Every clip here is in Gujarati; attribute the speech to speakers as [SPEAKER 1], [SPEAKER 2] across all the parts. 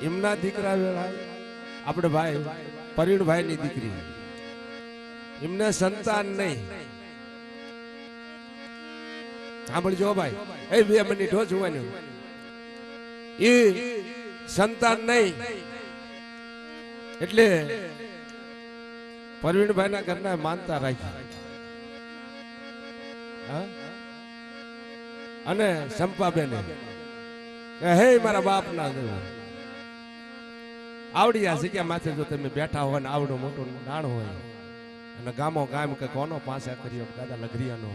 [SPEAKER 1] એમના દીકરા વેળાય આપણે ભાઈ પરિણભાઈ ની દીકરી એમને સંતાન નહીં. સાંભળજો ભાઈ, એ 2 મિનિટ હો જોવાની. એ સંતાન નહીં એટલે પરવીણભાઈ ના ઘરના માનતા રાખી અને સંપાબેન હે મારા બાપ ના આવડી આ જગ્યા માથે જો તમે બેઠા હોય ને આવડું મોટું નાણ હોય અને ગામો ગામ કે કોનો પાસા કર્યો દાદા લઘરિયાનો,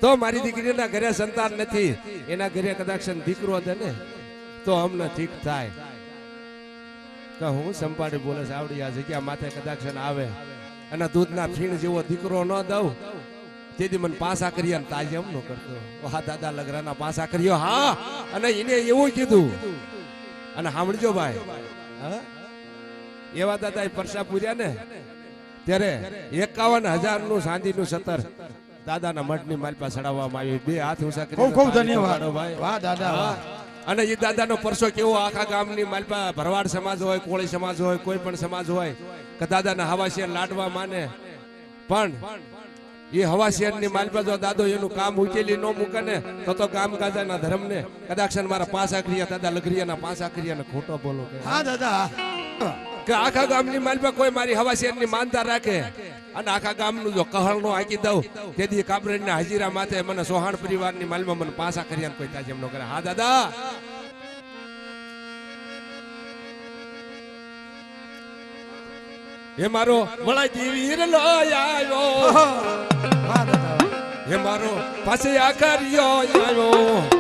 [SPEAKER 1] તો મારી દીકરીના ઘરે સંતાન નથી, એના ઘરે કદાચ દીકરો દે ને તો અમને ઠીક થાય. કે હું સંપાડી બોલે છે આવડી આ જગ્યા માથે કદાચ આવે અને દૂધના ફીણ જેવો દીકરો ન દઉં તેથી મને પાસા કર્યા તાજે એમ નો કરતો. હા દાદા લગરાના પાસા કર્યો. હા, અને એને એવું કીધું. અને સાંભળજો ભાઈ, એવા દાદા પરસા પૂર્યા ને ત્યારે 51,000 નું ચાંદીનું 17 દાદાના મઠની માલપા ચડાવવામાં આવ્યું. 2 હાથ ઊંચા કરી.
[SPEAKER 2] ખૂબ ખૂબ ધન્યવાદ ભાઈ. વાહ દાદા વાહ.
[SPEAKER 1] અને એ દાદાનો પરસો કેવો, આખા ગામની માલપા ભરવાડ સમાજ હોય, કોળી સમાજ હોય, કોઈ પણ સમાજ હોય કે દાદાના હવાશિયાર લાડવા માને, પણ એ હવાશિયારની માલપા જો દાદો એનું કામ ઉકેલી ન મૂકે ને તો ગામ ગાજાના ધર્મને કદાચ મારા પાસા કર્યા દાદા લઘરિયાના પાસા કર્યા ખોટો બોલો કે
[SPEAKER 2] હા દાદા
[SPEAKER 1] કે આખા ગામની માલપા કોઈ મારી હવાશિયારની માનતા રાખે અને આખા ગામનું જો કહળ નો આંકી દઉં તેથી કાબરેજના હાજીરા માથે મને સોહાણ પરિવારની માલમાં મને પાસા કર્યા કોઈ તાજ એમ ન કરે. હા દાદા, હે મારો વળાઈ વીર લો આવ્યો, હે મારો પાસે આખરિયો આવ્યો.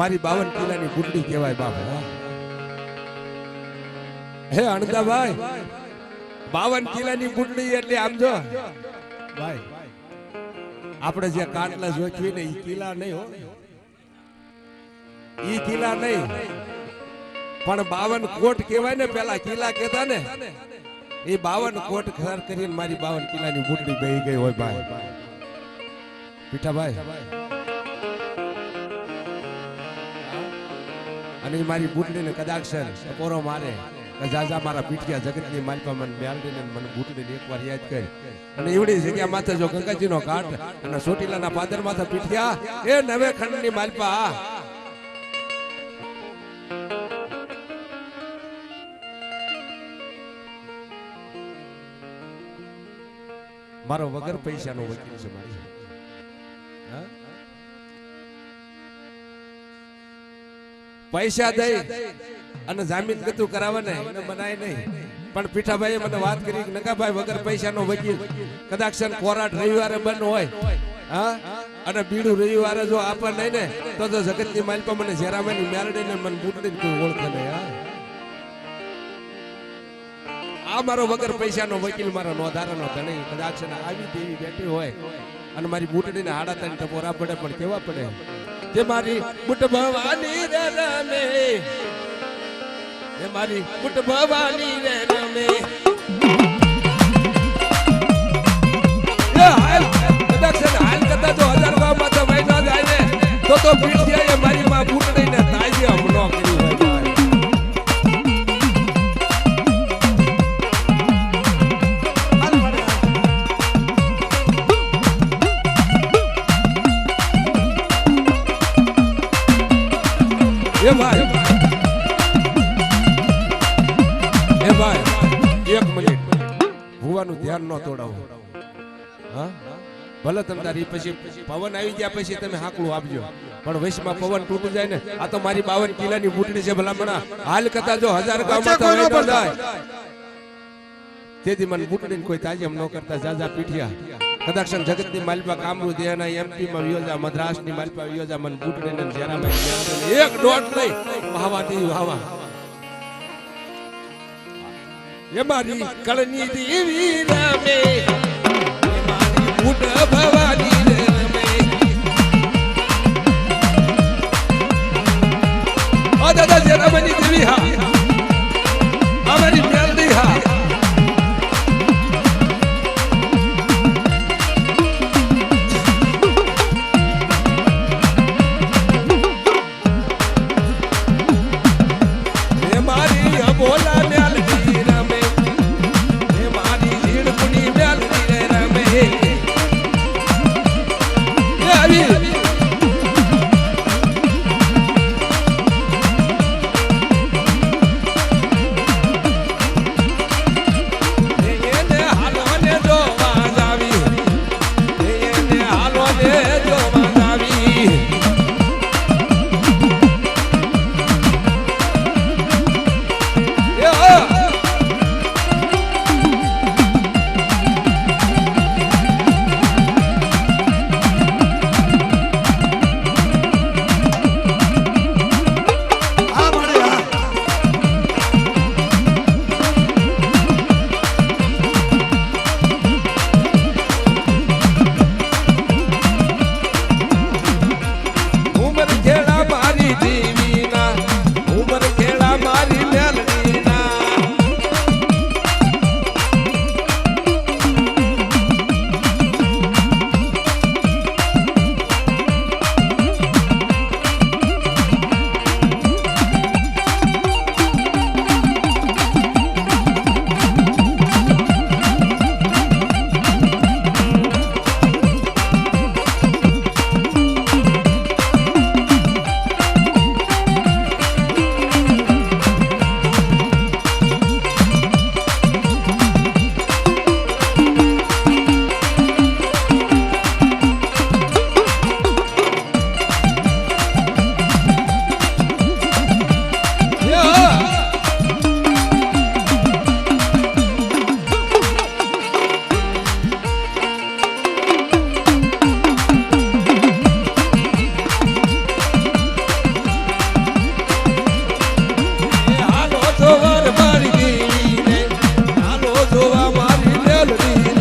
[SPEAKER 1] મારી 52 કિલ્લાની બુટડી કહેવાય બાપ. હે અણદાભાઈ 52 કિલ્લાની બુટડી એટલે આમ જો ભાઈ આપણે જે કાટલા જોખવી ને ઈ કિલ્લા નહીં હો, ઈ કિલ્લા નહીં પણ 52 કોટ કહેવાય ને. પેલા કિલ્લા કહેતા ને એ 52 કોટ ખર કરીને મારી 52 કિલ્લાની બુટડી બેહી ગઈ હોય ભાઈ. પીઠાભાઈ અને મારી બુટડીને કદાચ પોરો મારે જાજા મારા પીઠિયા જગતની માલપા મને બેલડીને મને બુટડીને એકવાર યાદ કરી અને એવડી જગ્યા માથે જો ગંગાજીનો ઘાટ અને ચોટીલાના પાદર માથે પીઠિયા એ નવે ખંડની માલપા મારો વગર પૈસાનો વકીલ છે મારી. પૈસા દઈ અને જામીન ગતું કરાવે ને એને બનાય નહીં. પણ પીઠાભાઈએ મને વાત કરી કે નગાભાઈ વગર પૈસાનો વકીલ કદાચ કોરાટ રવિવારે બંધ હોય હા અને બીડું રવિવારે જો આપે નહીં ને તો જગતની માલપા મને જરામાની મેરડીને મને બુટડીને કોઈ ઓળખે નહીં. આ મારો વગર પૈસાનો વકીલ મારો નોંધારાનો ધણી કદાચ આવી દેવી બેઠી હોય અને મારી બુટડીને હાડા ત્રણ ટપોરા પડે પણ કેવા પડે કે મારી બુટ ભવાની રે રમે, એ મારી બુટ ભવાની રે રમે. એ હાલ કદાચ હાલ કદાચ જો 1000 ગામમાં તો ભાઈ ના જાય ને તો પીઠિયાએ મારી માં બુટડીને તાજે હમલો કર્યો હોય. એ ભાઈ એક મિનિટ ભુવાનું ધ્યાન ન તોડાવો. હા ભલે તમે તારી પછી પવન આવી ગયા પછી તમે હાકડું આપજો પણ વૈશમાં પવન તૂટી જાય ને આ તો મારી 52 કિલ્લાની બુટડી છે ભલામણા. હાલ કરતા જો 1000 ગામમાં તો ન જાય તેથી મને બુટડીને કોઈ તાજીમ ન કરતા જાજા પીઠિયા કદાચ જગતની માલપા કામરૂ દેના એમપીમાં વિયોજા મદ્રાસની માલપા વિયોજા મને બુટડીને જરામાં એક દોઢ નહીં વાવાથી વાવા. એ મારી કળની દેવી રમે, એ મારી બુટ ભવાની રમે. ઓ દાદા જરામાની દેવી હા અમારી મેલડી હા.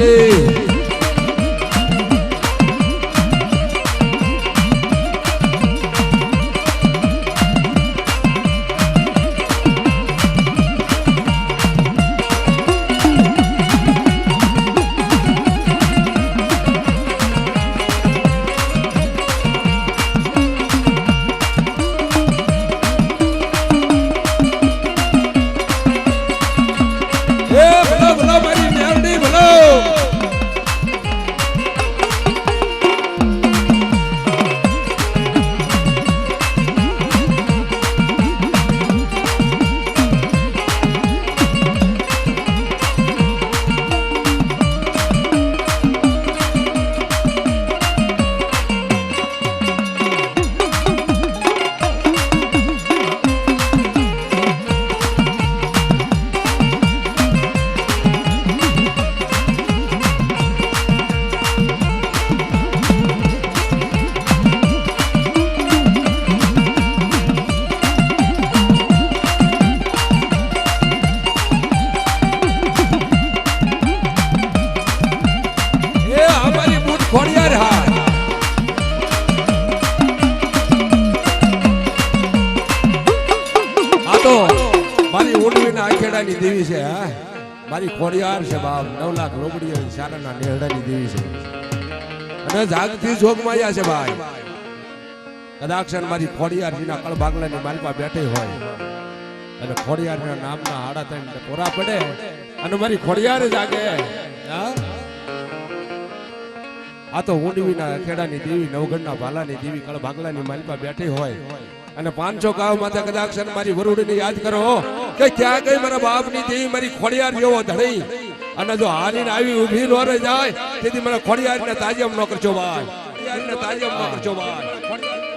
[SPEAKER 1] મેલડી ખોડિયાર હા આ તો મારી ઊંડવીના આખેડાની દેવી છે હા મારી ખોડિયાર છે બાપ 9 લાખ લોબડીઓ સારાના નેહડાની દેવી છે અને જાગતી જોગમાયા છે ભાઈ કદાક્ષન મારી ખોડિયારજીના કળભાગલાની માલપા બેઠી હોય અને ખોડિયારના નામના હાડા ત્રણ પોરા પડે અને મારી ખોડિયાર જાગે હા આ તો ઊંડવીના ખેડાની દેવી નવગણના ભાલાની દેવી કળભાગલાની માલપા બેઠી હોય અને 500 ગાવ માથે કદાક્ષન મારી વરુડીને યાદ કરો કે ક્યાં ગઈ મારા બાપની દેવી મારી ખોડિયાર જેવો ધણી અને જો હારીને આવી ઊભી ન રહી જાય તેથી મને ખોડિયારને તાજિયમ ન કરજો ભાઈ ખોડિયારને તાજિયમ ન કરજો ભાઈ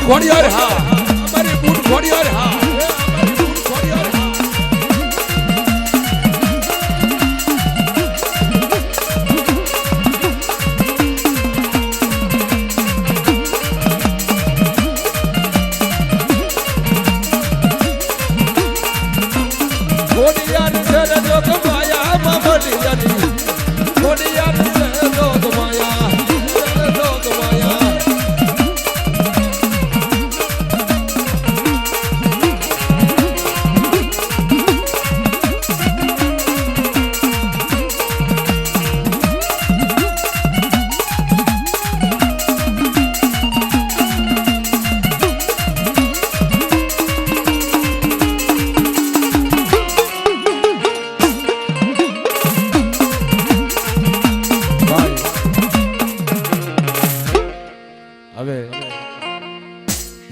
[SPEAKER 1] ખોડિયાર હા અમારી બૂટ ખોડિયાર હા અમારી બૂટ ખોડિયાર હા ખોડિયાર છે જો કમાયા મામડી જાની ખોડિયાર છે જો કમાયા જો કમાયા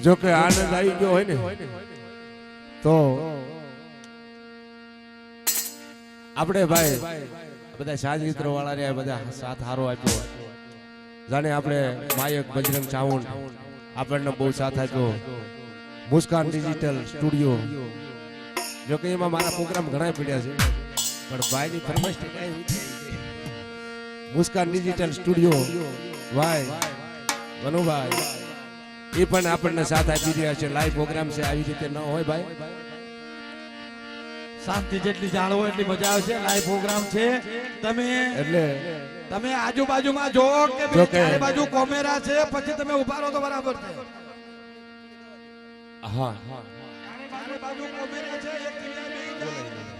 [SPEAKER 1] જો કે આનંદ આવી ગયો હોય ને તો આપણે ભાઈ બધા સાજિત્રો વાળા રે બધા સાથ હારો આપ્યો જાણે આપણે માયક બજરંગ સાઉન્ડ આપણને બહુ સાથ આપ્યો મુસ્કાન ડિજિટલ સ્ટુડિયો જો કે એમાં મારા પ્રોગ્રામ ઘણા પડ્યા છે પણ ભાઈની ફરમાઈશ કઈ મુસ્કાન ડિજિટલ સ્ટુડિયો ભાઈ મનુભાઈ એ પણ આપણને સાથ આપી રહ્યા છે. લાઈવ પ્રોગ્રામ છે, આવી રીતે ન હોય ભાઈ.
[SPEAKER 2] શાંતિ જેટલી જાળવો એટલી મજા આવશે. લાઈવ પ્રોગ્રામ છે, તમે આજુબાજુમાં જોવો કે બે ચારે બાજુ કેમેરા છે, પછી તમે ઉભા રહો તો બરાબર છે.
[SPEAKER 1] હા
[SPEAKER 2] ચારે બાજુ કેમેરા છે, એક જગ્યાએ બેસી જાઓ.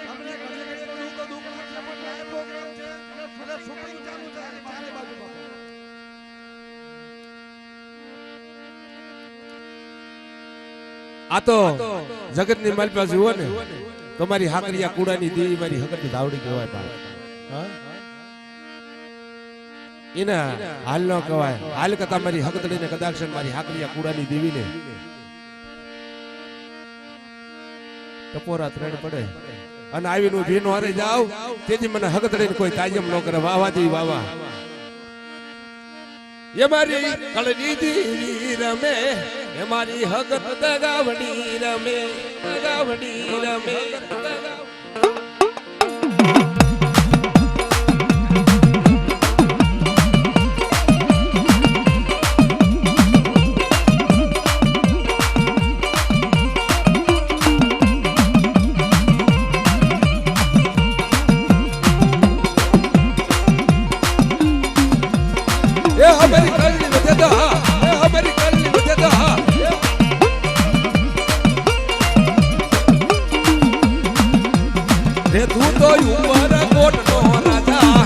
[SPEAKER 2] તમને ઘડી ઘડી દુઃખ લાગશે, પણ લાઈવ પ્રોગ્રામ છે અને ફરજ શૂટિંગ ચાલુ છે ચારે બાજુ.
[SPEAKER 1] આ તો જગતની માલપા જુઓ ને તો મારી હાકરિયા કુડાની દેવી મારી હકરની ધાવડી કહેવાય બાપ. એના હાલ ન કહેવાય. હાલ કથા મારી હકતડીને કદાચ મારી હાકરિયા કુડાની દેવીને ટપોરા ત્રણ પડે અને આવીને હું ભીનો હારે જાવ તેથી મને હકતડીને કોઈ તાજમ ન કરે. વાવા દેવી વાવા એ મારી કળની દેવી રમે, એ મારી હકત દગાવડી રમે, દગાવડી રમે. એ હમારી કળની વધે તો હા, એ હમારી કળની વધે તો હા. રે તું તો ઉપર કોટનો રાજા,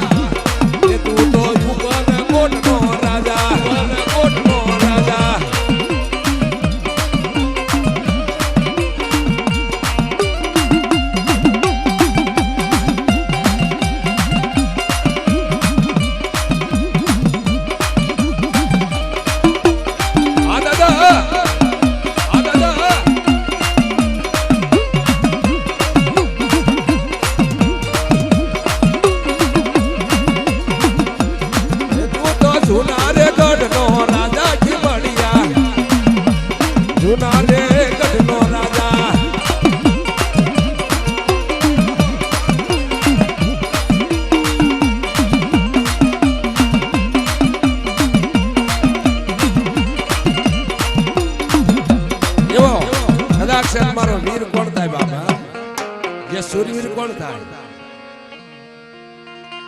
[SPEAKER 1] રે તું તો ઉપર કોટનો રાજા, કોટનો રાજા. આ દાદા, આ દાદા. જૂના રે ગઢનો રાજા ખીમડિયા, જૂના રે ગઢનો રાજા. એવો કદાચ મારો વીર કોણ થાય બાપા? જે સુરવીર કોણ થાય?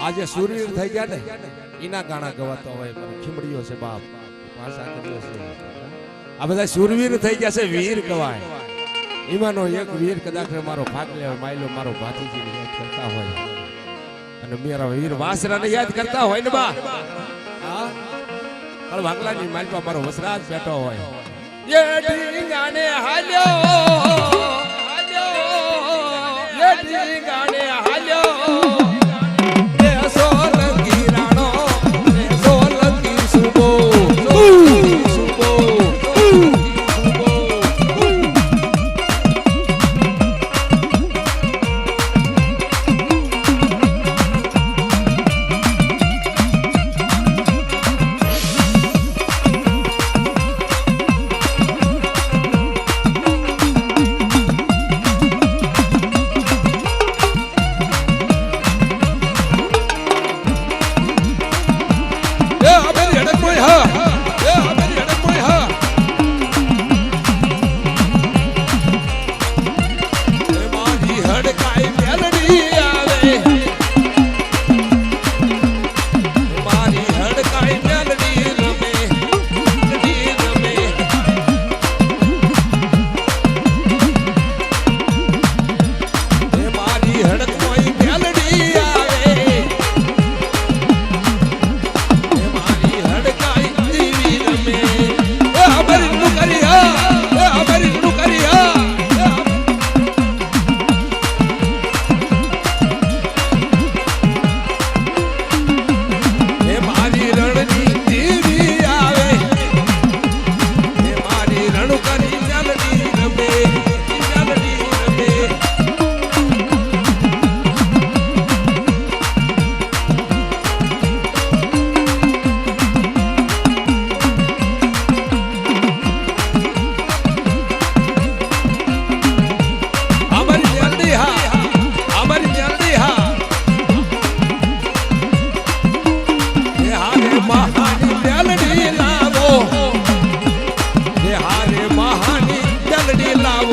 [SPEAKER 1] આજે સુરવીર થઈ ગયા ને એના ગાણા ગવાતો હોય. ખીમડીઓ છે બાપ, ભાષા કર્યો છે. આ બધા સુરવીર થઈ ગયા છે, વીર કવાય. એમાંનો એક વીર કદાચ મારો ફાકલે માયલો મારો ભાતીજીને યાદ કરતા હોય અને મારા વીર વાસરાને યાદ કરતા હોય ને બા. હા પણ વાંગલાની માલપા મારો વસરાજ બેઠો હોય. એ ઢીંગાને હાલ્યો, હાલ્યો, એ ઢીંગાને હાલ્યો.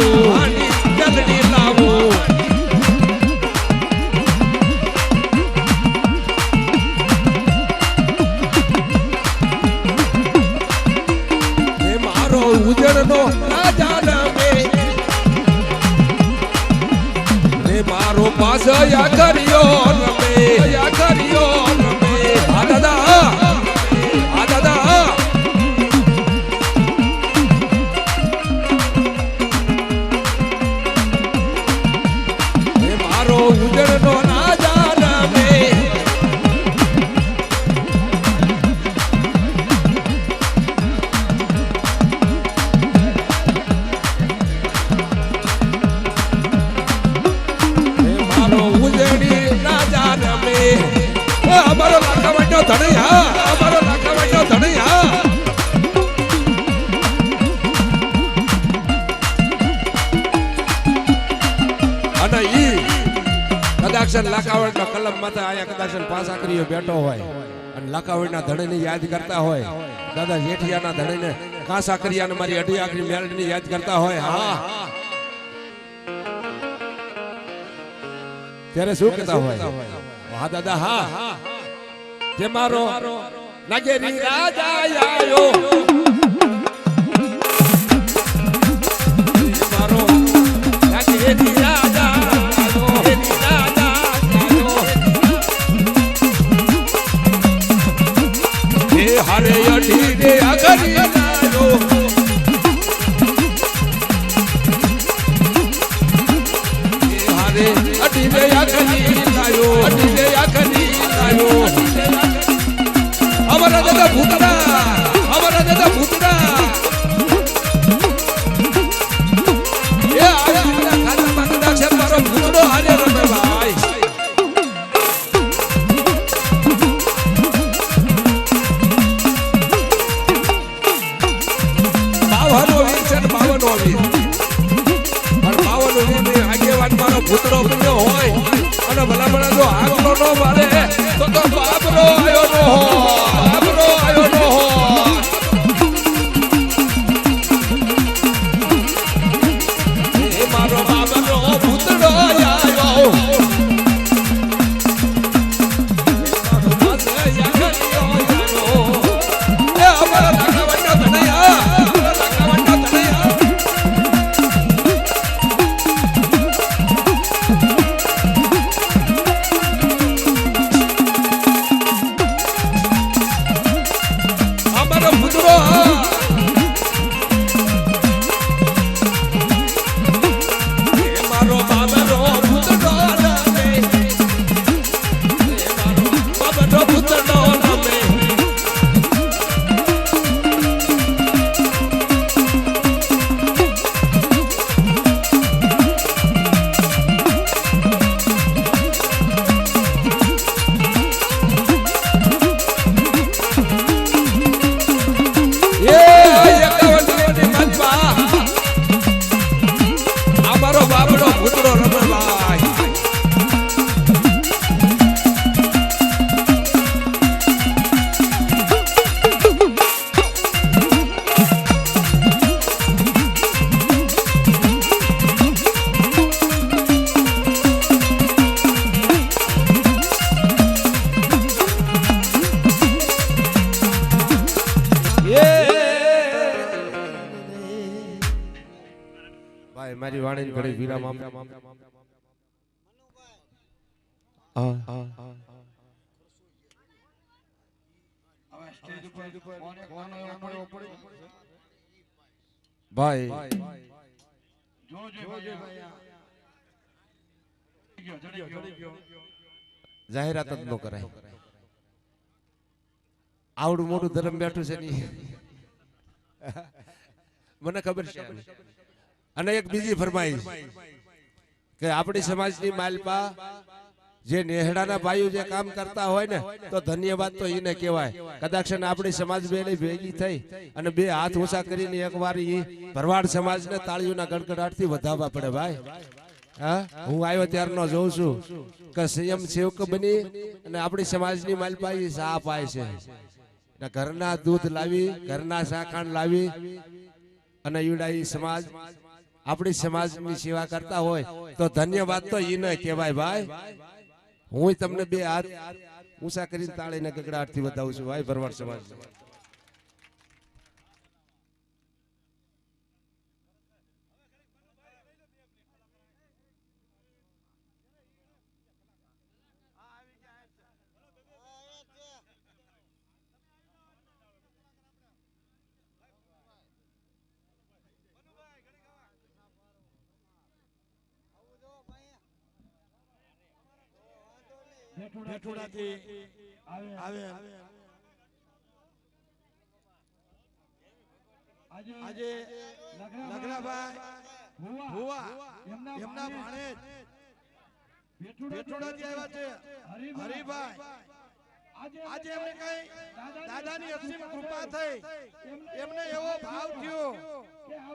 [SPEAKER 1] લાવું આની જલડી લાવું હે મારો ઉજળનો રાજા રમે હે મારો પાસ યા કર્યો રમે યા કર્યો રમે આ દાદા ઉજળનો રાજા રમે મારો ઉજળી રાજા રમે અમારો લાખા વાટો ધણિયા અમારો લાખા વાટો ધણિયા અને ઈ કદાક્ષન લાખાવડનો કલમ માથે આયા કદાક્ષન પાસ આકરીઓ બેઠો હોય અને લાખાવડના ધણીને યાદ કરતા હોય દાદા જેઠિયાના ધણીને કાસ આકરીયાને મારી અઢી આકરી મેલડીને યાદ કરતા હોય હા ત્યારે શું કહેતા હોય હા દાદા હા જે મારો નગેરી રાજા આયો મારો નગેરી રાજા હરે અઢી રે અગરી લાયો હરે અઢી રે અગરી લાયો અઢી રે અગરી લાયો અમારા દાદા ભૂતડા અમારા દાદા ભૂતડા એ આ ખાતા પાકડા છે મારો ભૂતડો હારે રમે ભાઈ ભૂતરો બન્યો હોય અને ભલા ભલા જો આગલો નો મારે તો બાબરો આયો નો બાબરો આયો નો એ મારો બાબરો ભૂતરો આયો મારો પાસે યાગલ્યો આયો એ અમારા લાખા વાટો ધણિયા લાખા વાટો ધણિયા મારી વાણી ઘડી વિરામ આપ
[SPEAKER 2] હવે સ્ટેજ ઉપર કોનો પડ્યો
[SPEAKER 1] ભાઈ
[SPEAKER 2] જોજો ભાઈ જડી ગયો
[SPEAKER 1] જાહેરાત જ ન કરાય આવડું મોટું ધર્મ બેઠું છે ની મને ખબર છે અને એક બીજી ફરમાઈશ કે આપણી સમાજની માલપા જે નેહડાના ભાઈઓ જે કામ કરતા હોય ને તો ધન્યવાદ તો એને કહેવાય. કદાચ આપણી સમાજ બેની ભેગી થઈ અને બે હાથ ઊંચા કરીને એકવાર ઈ ભરવાડ સમાજને તાળીઓના ગડગડાટથી વધાવવા પડે ભાઈ. હા, હું આવ્યો ત્યારનો જોઉં છું કે સંયમ સેવક બની અને આપણી સમાજની માલપા ઈ સા પાય છે. ઘરના દૂધ લાવી, ઘરના શાકાણ લાવી અને ઈવડાઈ સમાજ આપણી સમાજની સેવા કરતા હોય તો ધન્યવાદ તો ઈ ન કહેવાય ભાઈ. હું તમને બે હાથ ઊંચા કરીને તાળીને ગગડાટથી બતાવું છું ભાઈ ભરવાડ સમાજ.
[SPEAKER 2] ભેટુડાથી આવે આજે લગરાભાઈ ભુવા એમના ભાણેજ ભેટુડાથી આવ્યા છે હરિભાઈ. આજે એમને કઈ દાદાની અસીમ કૃપા થઈ, એમને એવો ભાવ થયો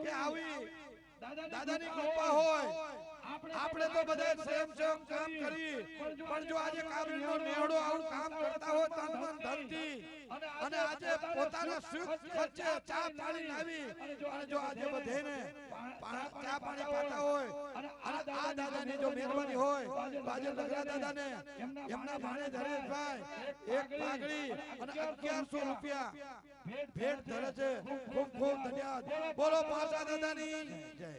[SPEAKER 2] કે આવી દાદાની કૃપા હોય આપણે તો બધા સેમ કામ કરી, પણ જો આજે કાબરીનો નેહડો આવું કામ કરતા હોય તન મન ધનથી અને આજે પોતાના સુખ ખર્ચે ચા પાણી લાવી અને જો આજે બધાને ચા પાણી પાતા હોય અને આ દાદાની જો મહેરબાની હોય તો આજે લગરા દાદાને એમના ભાણે હરેશભાઈ એક પાઘડી અને 1100 રૂપિયા ભેટ ધરે છે. ખૂબ ખૂબ ધન્યવાદ. બોલો પાસા દાદાની જય.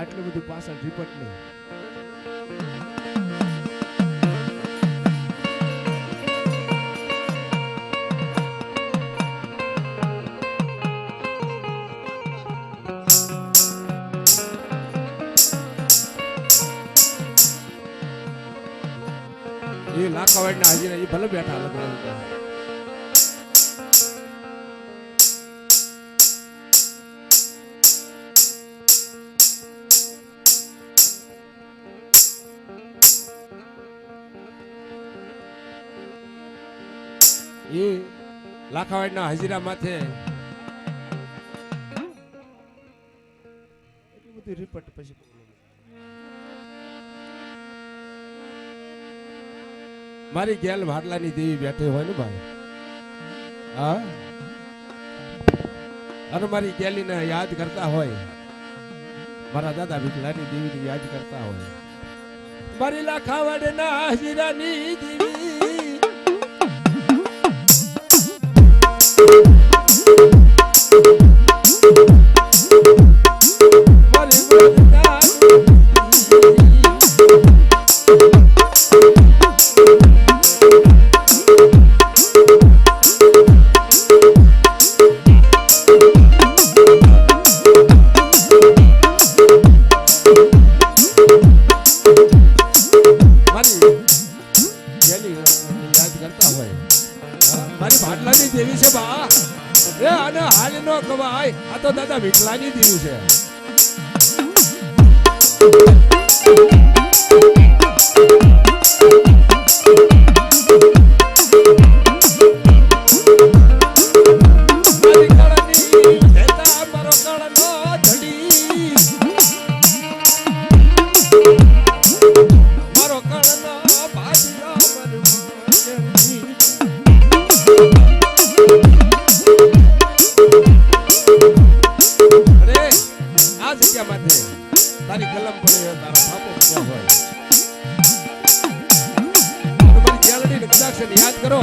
[SPEAKER 1] આટલું બધું પાછળ રિપોર્ટ નહીં. એ લાખાવાડના હાજીરા એ ભલે બેઠા લગડા. એ લાખાવાડના હાજીરા માથે એટલી બધી રિપોર્ટ પછી મારી ગેલ ભાટલાની દેવી બેઠી હોય ને ભાઈ, હા, અને મારી ગેલીને યાદ કરતા હોય, મારા દાદા વિઠલાની દેવીને યાદ કરતા હોય, મારી લાખાવાડના હાજીરાની દેવી દેવી છે બા એ અને હાલ નો કવાય, આ તો દાદા વિઠલાની દેવી છે. જગ્યા માથે તારી કલમ પડે હોય તારા બાપો ક્યાં હોય તમારી ગેલરી ને કદાચ યાદ કરો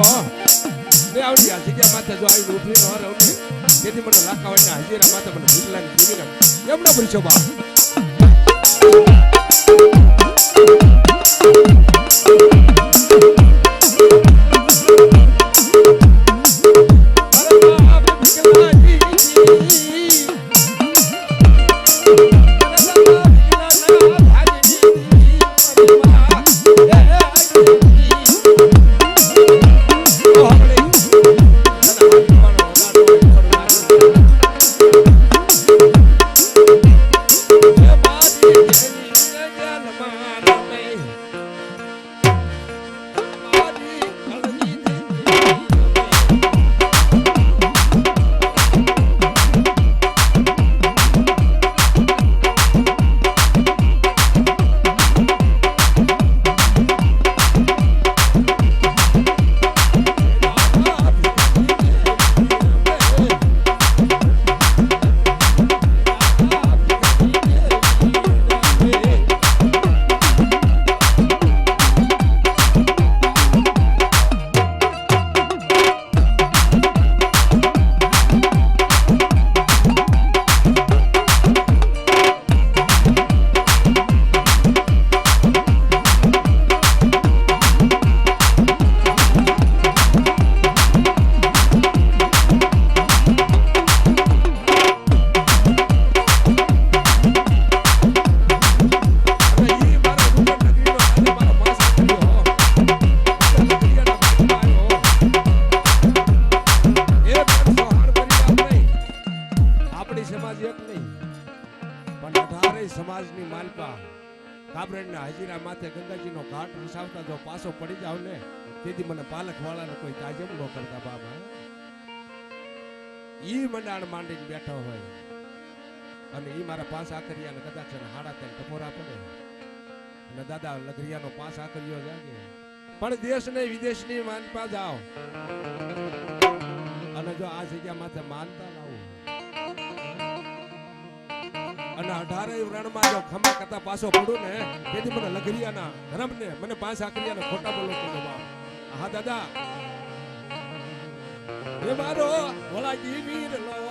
[SPEAKER 1] ને આવડી આ જગ્યા માથે જો આવી ઉભી ન રહું ને તેથી મને લાખાવાના હાજીરા માથે મને ભીખલાની જીવીને એમ ન ભૂલશો બા સમાજની માલપા કાબરેડના હાજીરા માથે ગંગાજીનો ઘાટ રસાવતા જો પાછો પડી જાવ ને તેથી મને પાલક વાળાનો કોઈ તાજમ ન કરતા બાબા ઈ મંડાણ માંડીને બેઠો હોય અને ઈ મારા પાંચ આકરિયાને કદાચ હાડા તેલ ટપોરા પડે અને દાદા લગરિયાનો પાંચ આકરિયો જાગે પણ દેશ ને વિદેશ ની માનપા જાઓ અને જો આ જગ્યા માથે માનતા લાવો અને 18 રણમાં જો ખમા કરતા પાછો પડું ને તેથી મને લગરિયાના ધર્મ ને મને પાંચ આકરિયાને ખોટા બોલો કે હા દાદા એ મારો ભોલાજી વીર લો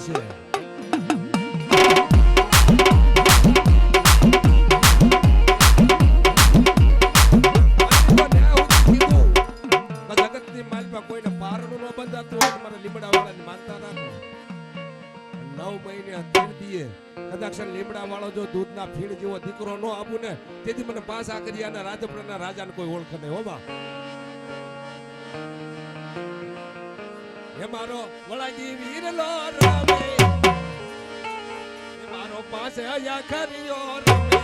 [SPEAKER 1] છે. જગતની માલમાં કોઈને પારણું ન બંધાતું હોય મારા લીમડા વાળાની માનતા રાખો. 9 મહિને 13 દીએ કદાચ લીમડા વાળો જો દૂધના ફીણ જેવો દીકરો ન આપું ને તેથી મને 5 આકરિયાના રાજપુરના રાજાને કોઈ ઓળખ નહીં. હો બા એ મારો વળાજી વીરલો રમે, એ મારો 5 આકરિયો રમે.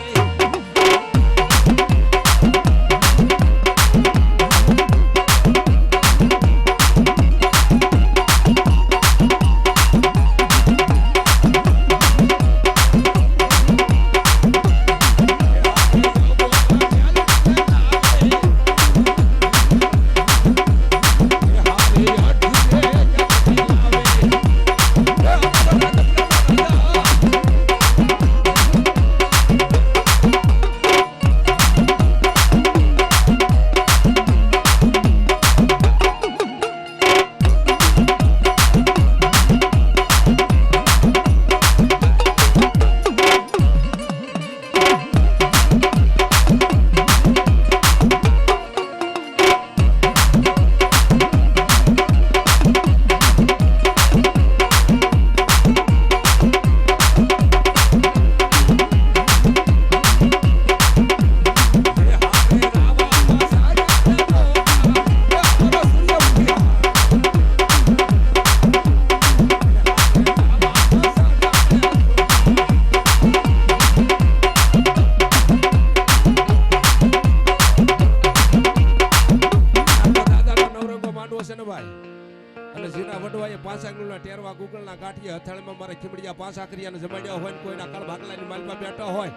[SPEAKER 1] અને જીના વડવાએ 5 આંગળીના ટેરવા ગુગળના ગાંઠિયા હથાળીમાં મારા ખીમડિયા 5 આકરિયાને જમાડ્યા હોય ને કોઈના કળ ભાગલાની માલમાં બેઠા હોય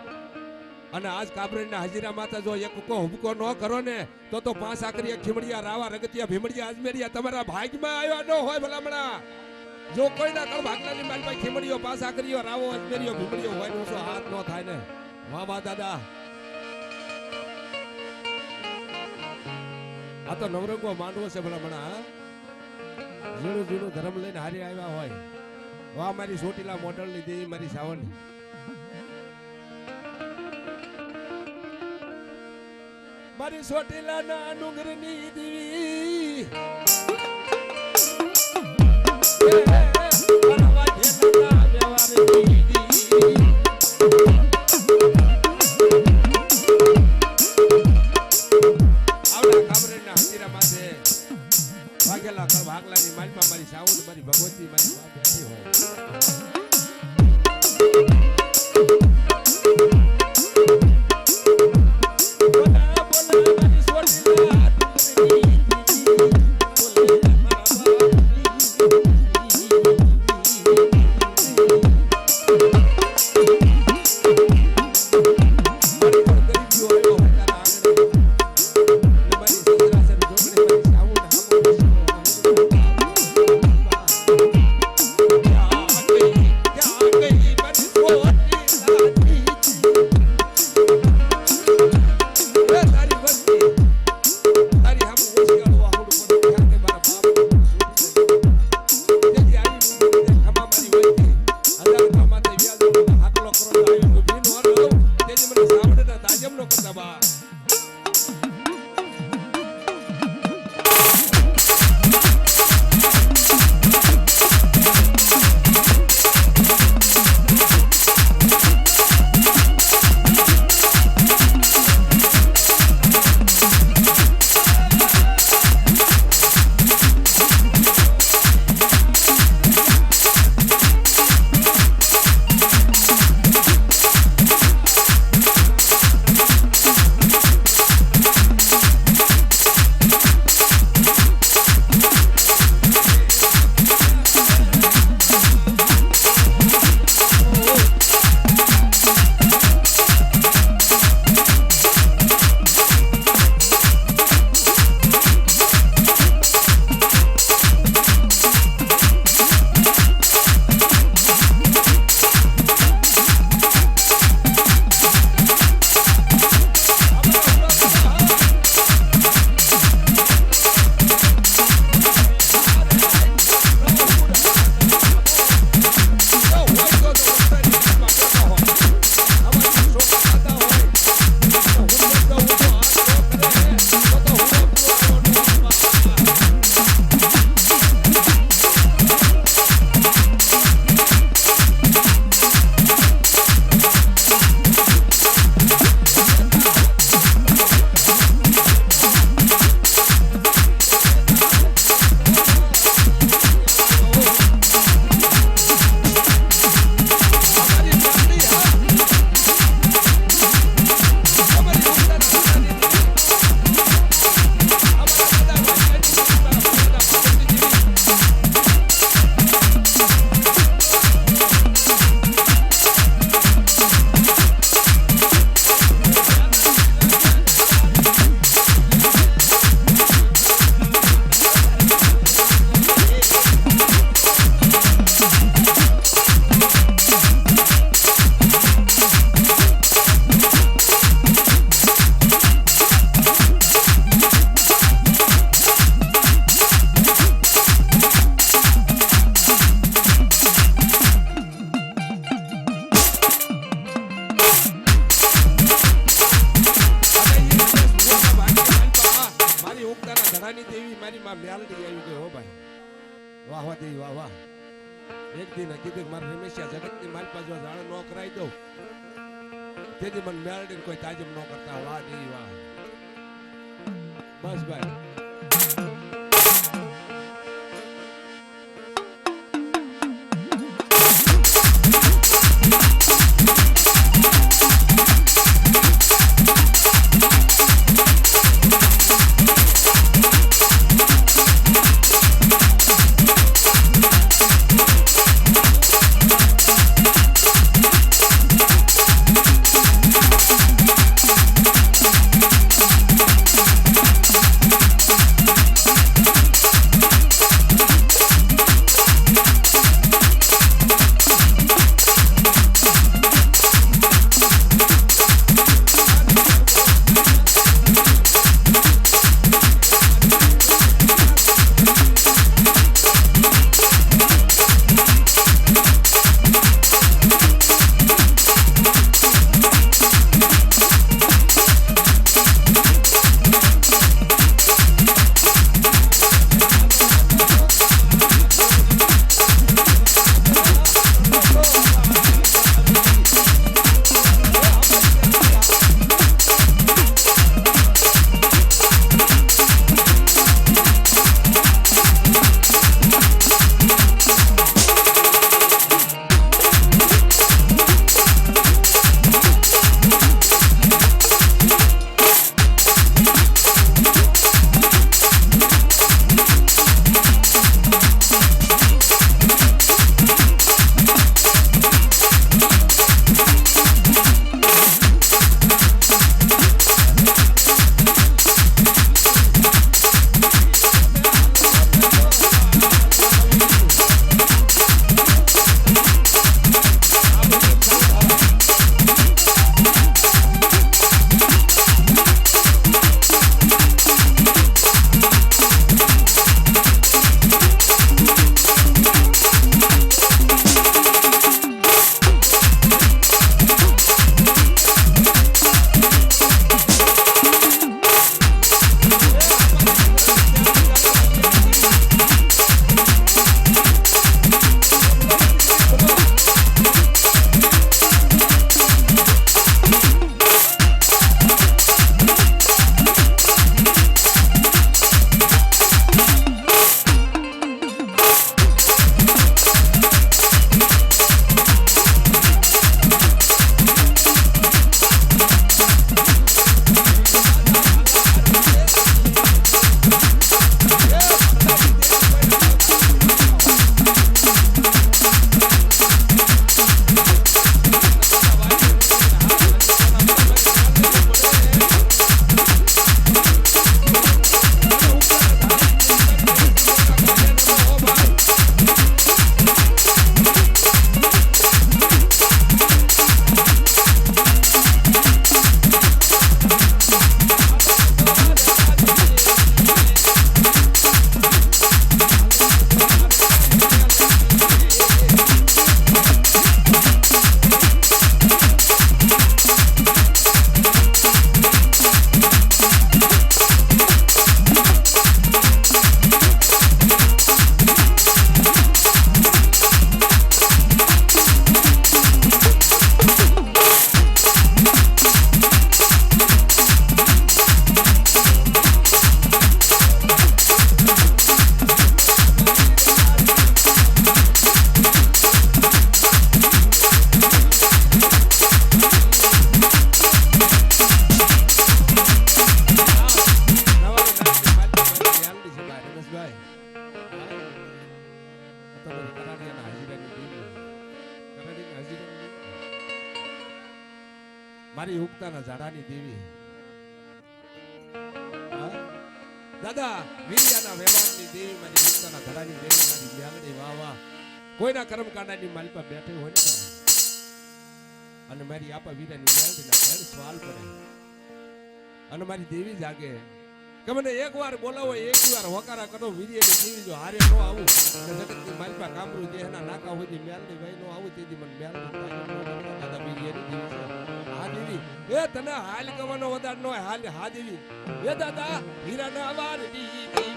[SPEAKER 1] અને આજ કાબરેના હજીરા માતા જો એક કો હુબકો ન કરો ને તો 5 આકરિયા ખીમડિયા રાવા રગતિયા ભીમડિયા અજમેરિયા તમારા ભાગમાં આવ્યા ન હોય ભલામણા. જો કોઈના કળ ભાગલાની માલમાં ખીમડિયો 5 આકરિયો રાવો અજમેરિયો ભીમડિયો હોય ને હાથ ન થાય ને. વાહ વાહ દાદા, આ તો નવરંગો માંડવો છે ભલામણા. ઝીણું ઝીણું ધર્મ લઈને હારી આવ્યા હોય. વાહ મારી ચોટીલા મોડલ લીધી મારી સાવની. મારી ચોટીલા ના ડુંગરની દીવી ભાગલાની માલમાં મારી સાઉન્ડ મારી ભગવતી મારી બેઠી હોય. બોલા બોલા મારી સોટીલા દેવી વાહ વાહ એક દિન કીધું મારે રમેશિયા જગતની મારી પાસે જાણ ન કરાવી દઉં તેથી મને મેળડીને કોઈ તાજમ ન કરતા વાહ દેવી વાહ બસ ભાઈ મારી ઉગતાના ઝાડાની દેવી દાદા વીર્યાના વ્યવહારની દેવી મારી ઉગતાના ઝાડાની દેવી મારી મ્યાલડી વાહ વાહ કોઈના કર્મકાંડાની મારી પાસે બેઠી હોય ને અને મારી આપા વીરાની મ્યાલડીના ઘર સવાલ પડે અને મારી દેવી જાગે કે મને એકવાર બોલાવો એકવાર હોકારા કરો વીર્યની દેવી જો હારે નો આવું અને જગતની મારી પાસે કામરૂ દેહના નાકા હોય મ્યાલડી ભાઈ નો આવું તેથી મને મ્યાલડી દાદા વીર્યની દેવી છે હા દેવી એ તને હાલ કવાનો વધાર નો હાલ હા દેવી એ દાદા હીરાના વારની દેવી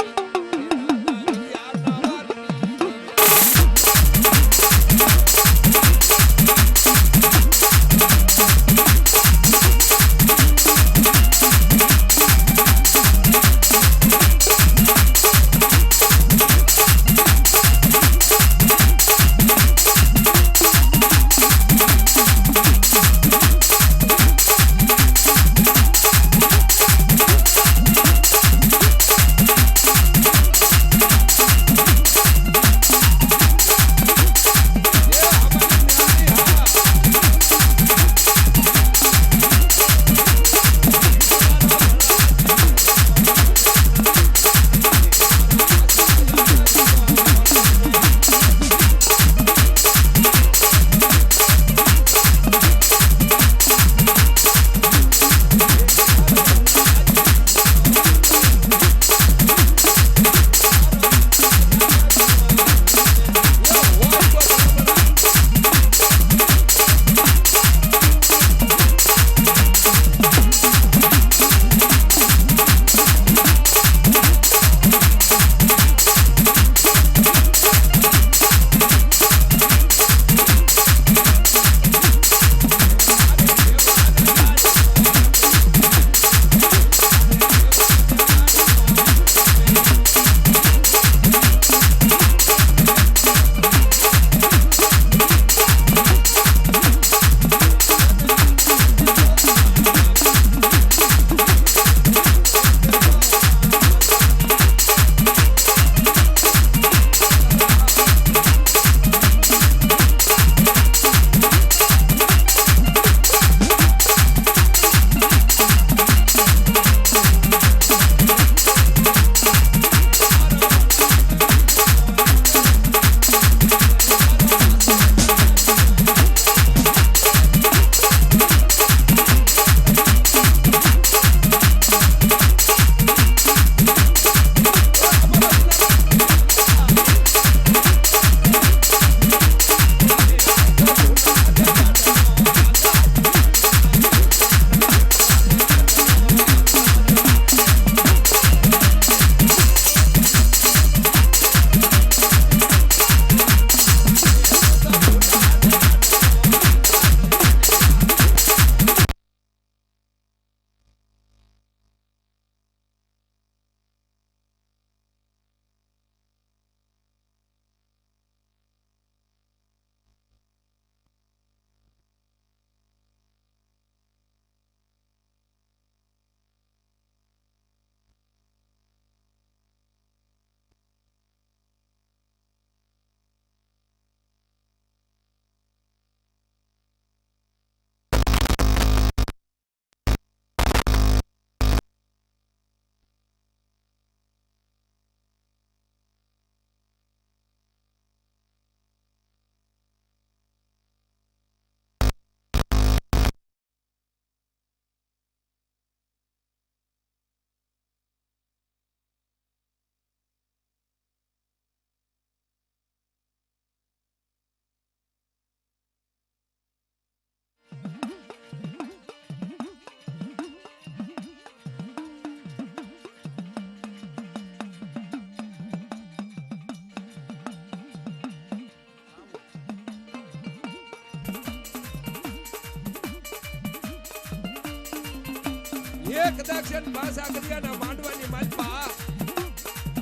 [SPEAKER 1] એક દક્ષિણ પાસા કર્યાના માંડવાની માલપા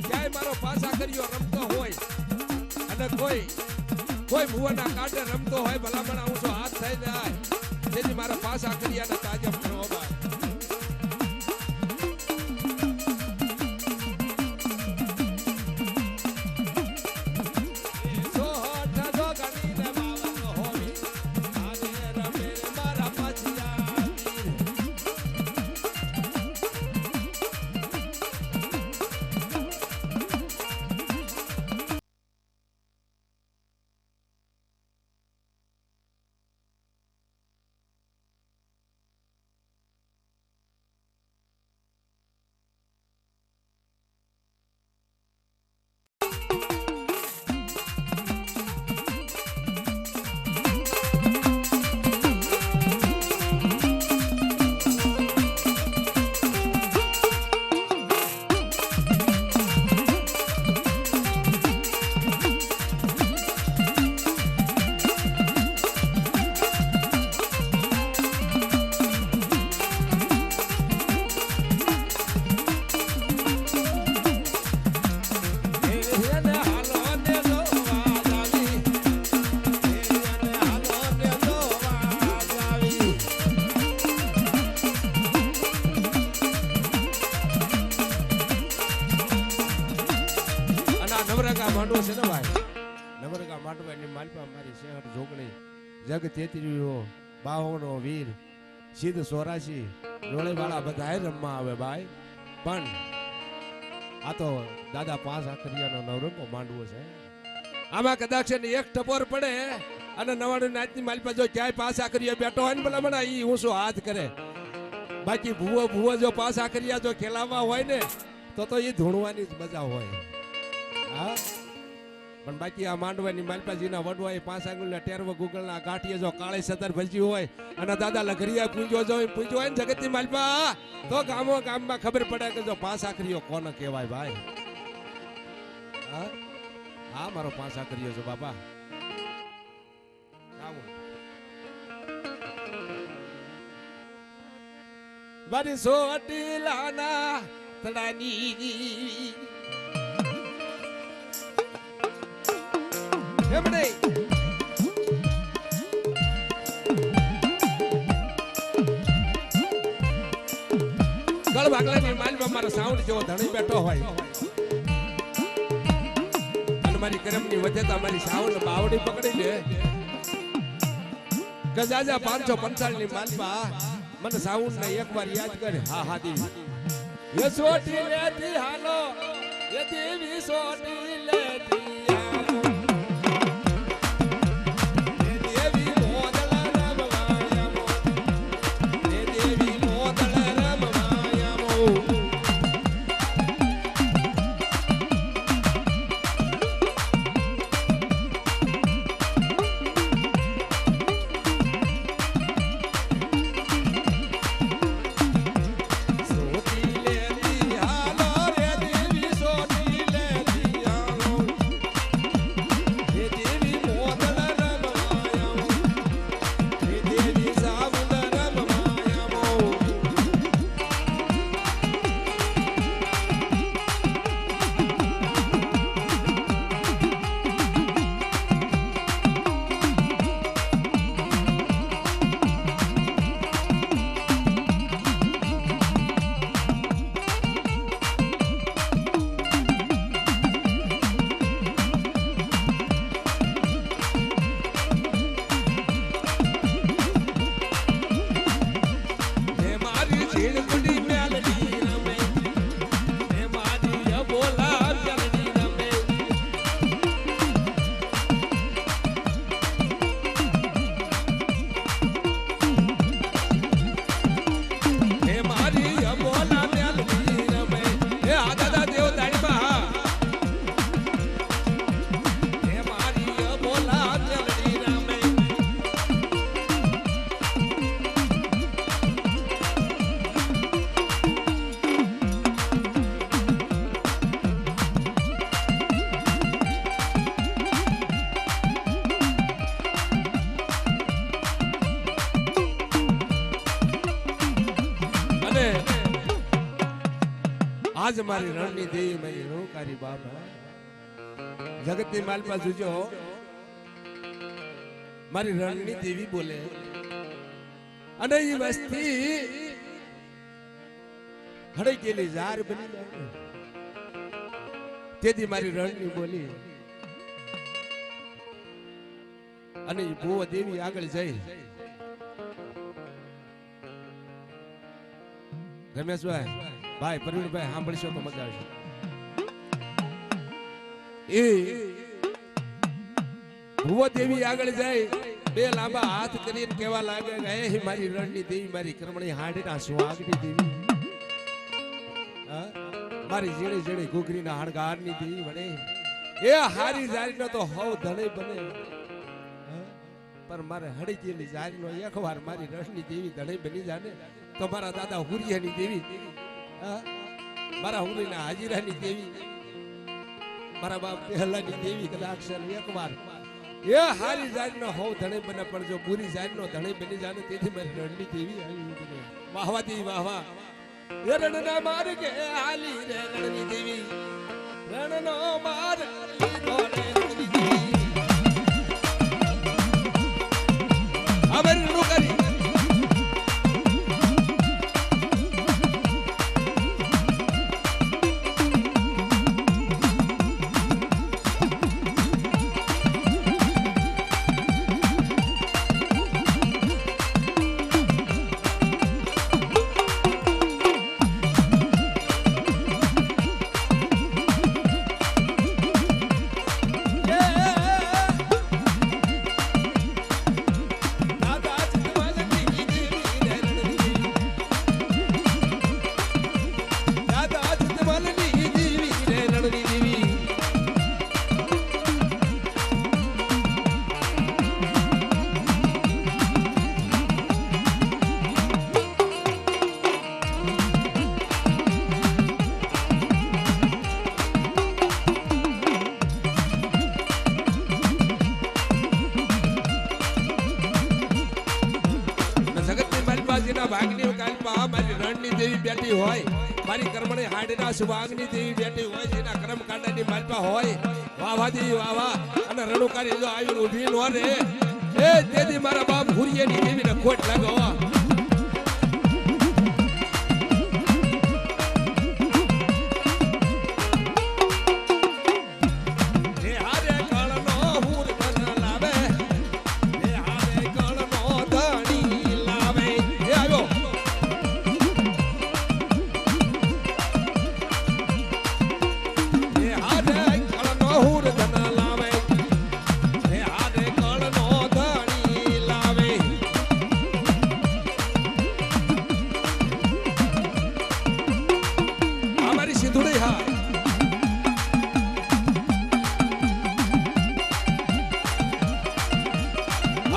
[SPEAKER 1] ક્યાંય મારો પાસા કર્યો રમતો હોય અને કોઈ ભુવાના કાંઠે રમતો હોય ભલામણ ઊંચો હાથ થઈ જાય તેથી મારા પાસા કર્યાના તાજમ કરો ભાઈ જગ તેત્રીઓ બાહોનો વીર સિદ્ધ 84 રોળેવાળા બધાય રમવા આવે ભાઈ પણ આ તો દાદા 5 આખરિયાનો નવરંગો માંડવો છે આમાં કદાચ એક ટપોર પડે અને 99 નાચની માલપા જો ક્યાંય 5 આખરિયા બેઠો હોય ને ભલા મને ઈ ઊંચો હાથ કરે બાકી ભૂવો જો 5 આખરિયા જો ખેલાવા હોય ને તો ઈ ધૂણવાની જ મજા હોય હા પણ બાકી આ માંડવાની માલપાજીના વડવા એ 5 આંગળના ટેરવો ગુગળના ગાંઠીએ જો કાળે સદર ભલજી હોય અને દાદા લઘરિયા પૂંજો હોય ને જગતની માલપા તો ગામમાં ખબર પડે કે જો 5 આખરીઓ કોને કહેવાય ભાઈ હા મારો 5 આખરીઓ છે બાપા મારી સોટી લાના તડાની એમણે ગળ ભાગલાની માલમાં મારો સાઉન્ડ જેવો ધણી બેઠો હોય અને મારી કરમની વધેતા મારી સાઉન્ડ બાવડી પકડી લે ગજાજા 545 ની માલમાં મને સાઉન્ડ ને એકવાર યાદ કરે હા દેવી યસોટી લેતી હાલો એ દેવી સોટી લેતી આજ મારી રણની દેવી મારી રોકારી બાબા જગતની માલપા જોજો મારી રણની દેવી બોલે અને એ વસ્તી હડે ગયેલી ઝાર બની જાય તેથી મારી રણની બોલી અને એ ભુવા દેવી આગળ જઈ રમેશભાઈ ભાઈ પ્રવીણભાઈ સાંભળશો તો મજા આવશે એ ભુવા દેવી આગળ જાય બે લાંબા હાથ કરીને કેવા લાગે કે હે મારી રણની દેવી મારી કર્મણી હાડીના સુહાગની દેવી મારી ઝીણી ઝીણી ઘૂઘરીના હણગારની દેવી બને એ હારી જારીનો તો હવ ધણે બને પર મારે હડી ગયેલી જારીનો એકવાર મારી રણની દેવી ધણે બની જાને તો મારા દાદા હુરિયાની દેવી મારા હુરીના હાજીરાની દેવી મારા બાપ પહેલાની દેવી કદાચ એકવાર એ હારી જાતનો હો ધણે બને પણ જો પૂરી જાતનો ધણે બની જાને તેથી મારી રણની દેવી આવી વાહવા દેવી વાહવા એ રણના માર્ગે હાલી રે રણની દેવી રણનો માર્ગ લીધો રે રણની દેવી અમારી રણો કરી મારી રણની દેવી બેઠી હોય મારી કર્મણી હાડીના સુભાગની દેવી બેઠી હોય જેના કર્મ કાંડાની માલપા હોય વાવા દેવી વાવા અને રણુકારી જો આવીને ઊભી નો રે એ તેથી મારા બાપ હુરિયાની દેવીને ખોટ લાગો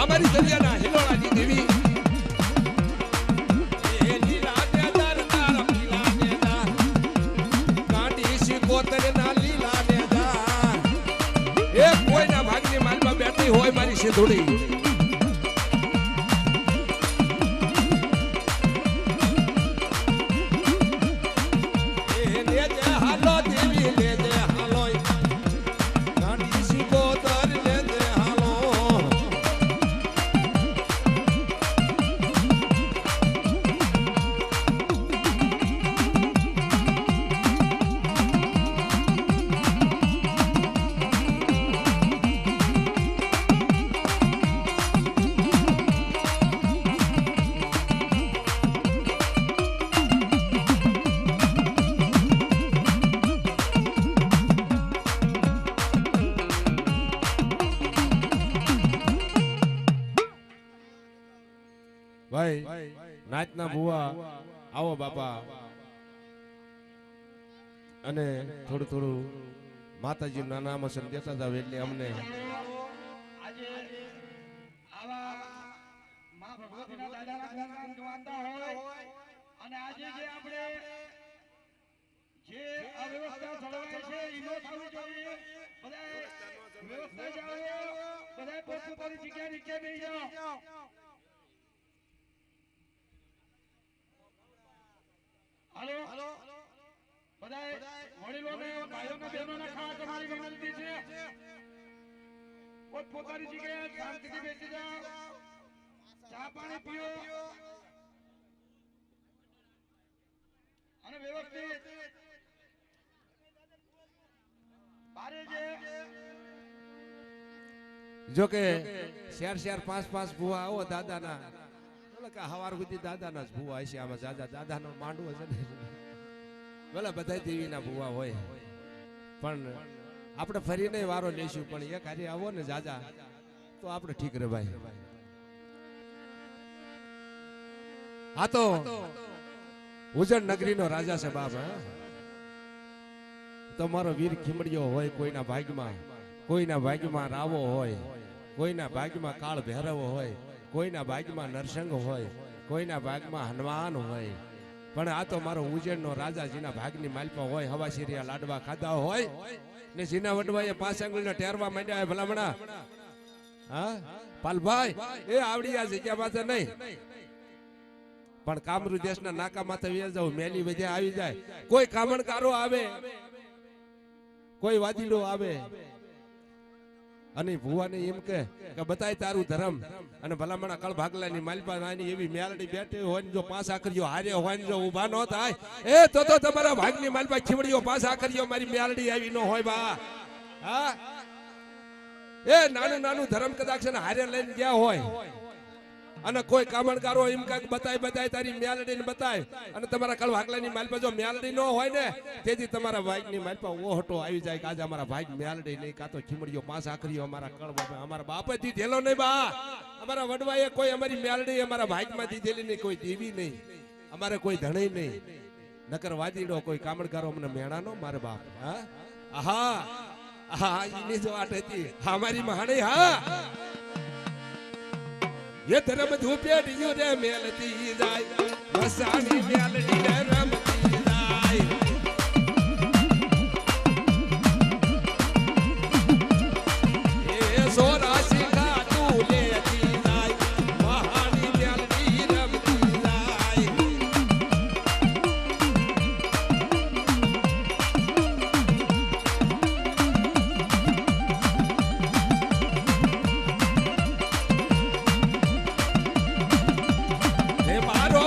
[SPEAKER 1] અમારી દરિયાના હિલોળાની દેવી એ લીલા નેદાર તારા પીલા નેદાર કાંડી શિકોતરના લીલા નેદાર એ કોઈના ભાગની માલમાં બેઠી હોય મારી સિંધુડી ભાઈ નાચના ભુવા આવો બાપા અને થોડું થોડું માતાજી ના નામ અસર દેતા જાવ એટલે અમને
[SPEAKER 2] આજે આવા માં ભગવતીના દાદાના ગાન ગાતા હોય અને આજે જે આપણે જે અવ્યવસ્થા સળવાય છે ઈનો થવું જોઈએ બધા વ્યવસ્થા જાળવો બધા પોતપોતાની જગ્યાએ નીચે બેસી જાઓ હાલો
[SPEAKER 3] વડીલોને ભાઈઓને બહેનોને ખાસ અમારી વિનંતી છે પોતપોતાની જગ્યાએ શાંતિથી બેસી જાઓ ચા પાણી પીઓ અને વ્યવસ્થિત બારે જે
[SPEAKER 1] જો કે શેર શેર પાંચ પાંચ ભૂવા આવો દાદાના બોલે કે હવાર સુધી દાદાના જ ભૂવા હશે આમાં દાદા દાદાનો માંડવો છે ને બોલે બધા દેવીના ભૂવા હોય પણ આપણે ફરીને વારો લઈશું પણ એક હારી આવો ને જાજા તો આપણે ઠીક રે ભાઈ આ તો ઉજણ નગરીનો રાજા છે બાપ તમારો વીર ખીમડિયો હોય કોઈના ભાગ્યમાં રાવો હોય કોઈના ભાગ્યમાં કાળ ભૈરવો હોય કોઈના ભાગ્યમાં નરસંગ હોય કોઈના ભાગમાં હનુમાન હોય પણ આ તો મારો ઉજેણનો રાજા જેના ભાગની માલપા હોય હવા શીરિયા લાડવા ખાધા હોય ને જીના વડવાએ 5 આંગળીનો ટેરવા માંડ્યા હોય ભલામણા હા પાલભાઈ એ આવડી આ જગ્યા પાસે નહીં પણ કામરૂ દેશના નાકા માથે વે જાવ મેલી વજે આવી જાય કોઈ કામણકારો આવે કોઈ વાદીડો આવે અને ભુવાને એમ કે બતાય તારું ધર્મ અને ભલામણા કળ ભાગલાની માલપા નાની એવી મેલડી બેઠી હોય ને જો 5 આકરીઓ હારે હોય ને જો ઊભા ન થાય એ તો તમારા ભાગની માલપા ખીમડીઓ 5 આકરીઓ મારી મેલડી આવી ન હોય બા હા એ નાનું ધર્મ કદાચ ને હારે લઈને ગયા હોય અને કોઈ કામણકારો એમ કાંઈક બતાય તારી મેલડી ને બતાય અને તમારા કળ ભાગલાની માલપા જો મેલડી ન હોય ને તેથી તમારા ભાગની માલપા ઓહટો આવી જાય કે આજે અમારા ભાગ મેલડી નહીં કાં તો ખીમડીઓ 5 આકરીઓ અમારા કળ અમારા બાપે દીધેલો નહીં બા અમારા વડવાએ કોઈ અમારી મેલડી અમારા ભાગમાં દીધેલી નહીં કોઈ દેવી નહીં અમારે કોઈ ધણી નહીં નકર વાદીડો કોઈ કામણકારો અમને મેણાનો મારે બાપ હા આહા આહા ઈની જો આટ હતી હા મારી મહાણી હા ये धर्म धूपे डियो रे मेलती जाय वसानी मेलडी रे रमती जाय ए सोरा सिखा तू लेती जाय महानी मेलडी रमती जाय મારો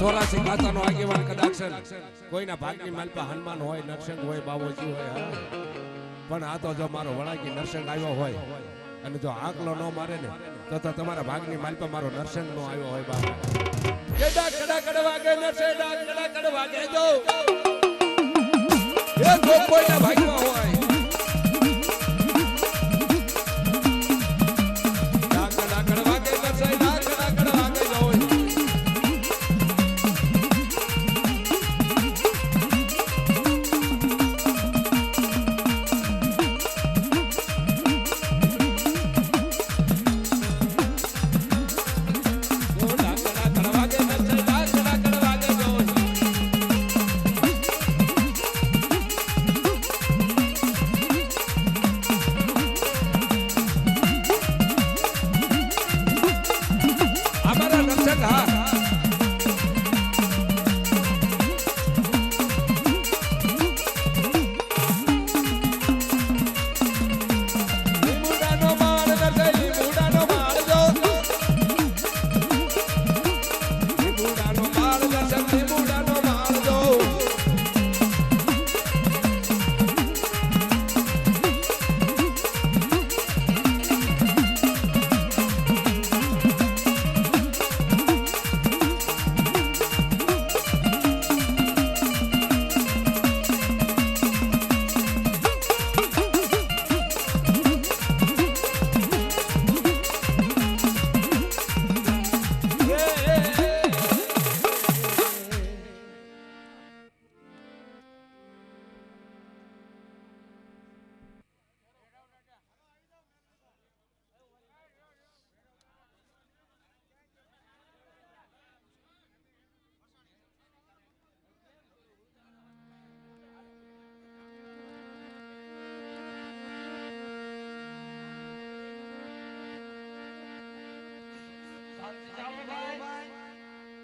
[SPEAKER 1] 84 ખાતાનો આગેવાન કદાચ કોઈના ભાગની માલપા હનુમાન હોય, નરસિંહ હોય, બાબોજી હોય, હા. પણ આ તો જો મારો વળાકી નરસિંહ આવ્યો હોય અને જો આંકલો ન મારે ને તો તમારા ભાગની માલપા મારો નરસિંહ નો આવ્યો હોય બાબા. કે ડાક કડ વાગે નરસિંહ, ડાક કડ વાગે જો એ જો કોઈના ભાગમાં હોય ડાક કડ વાગે નરસિંહ, ડાક કડ વાગે જો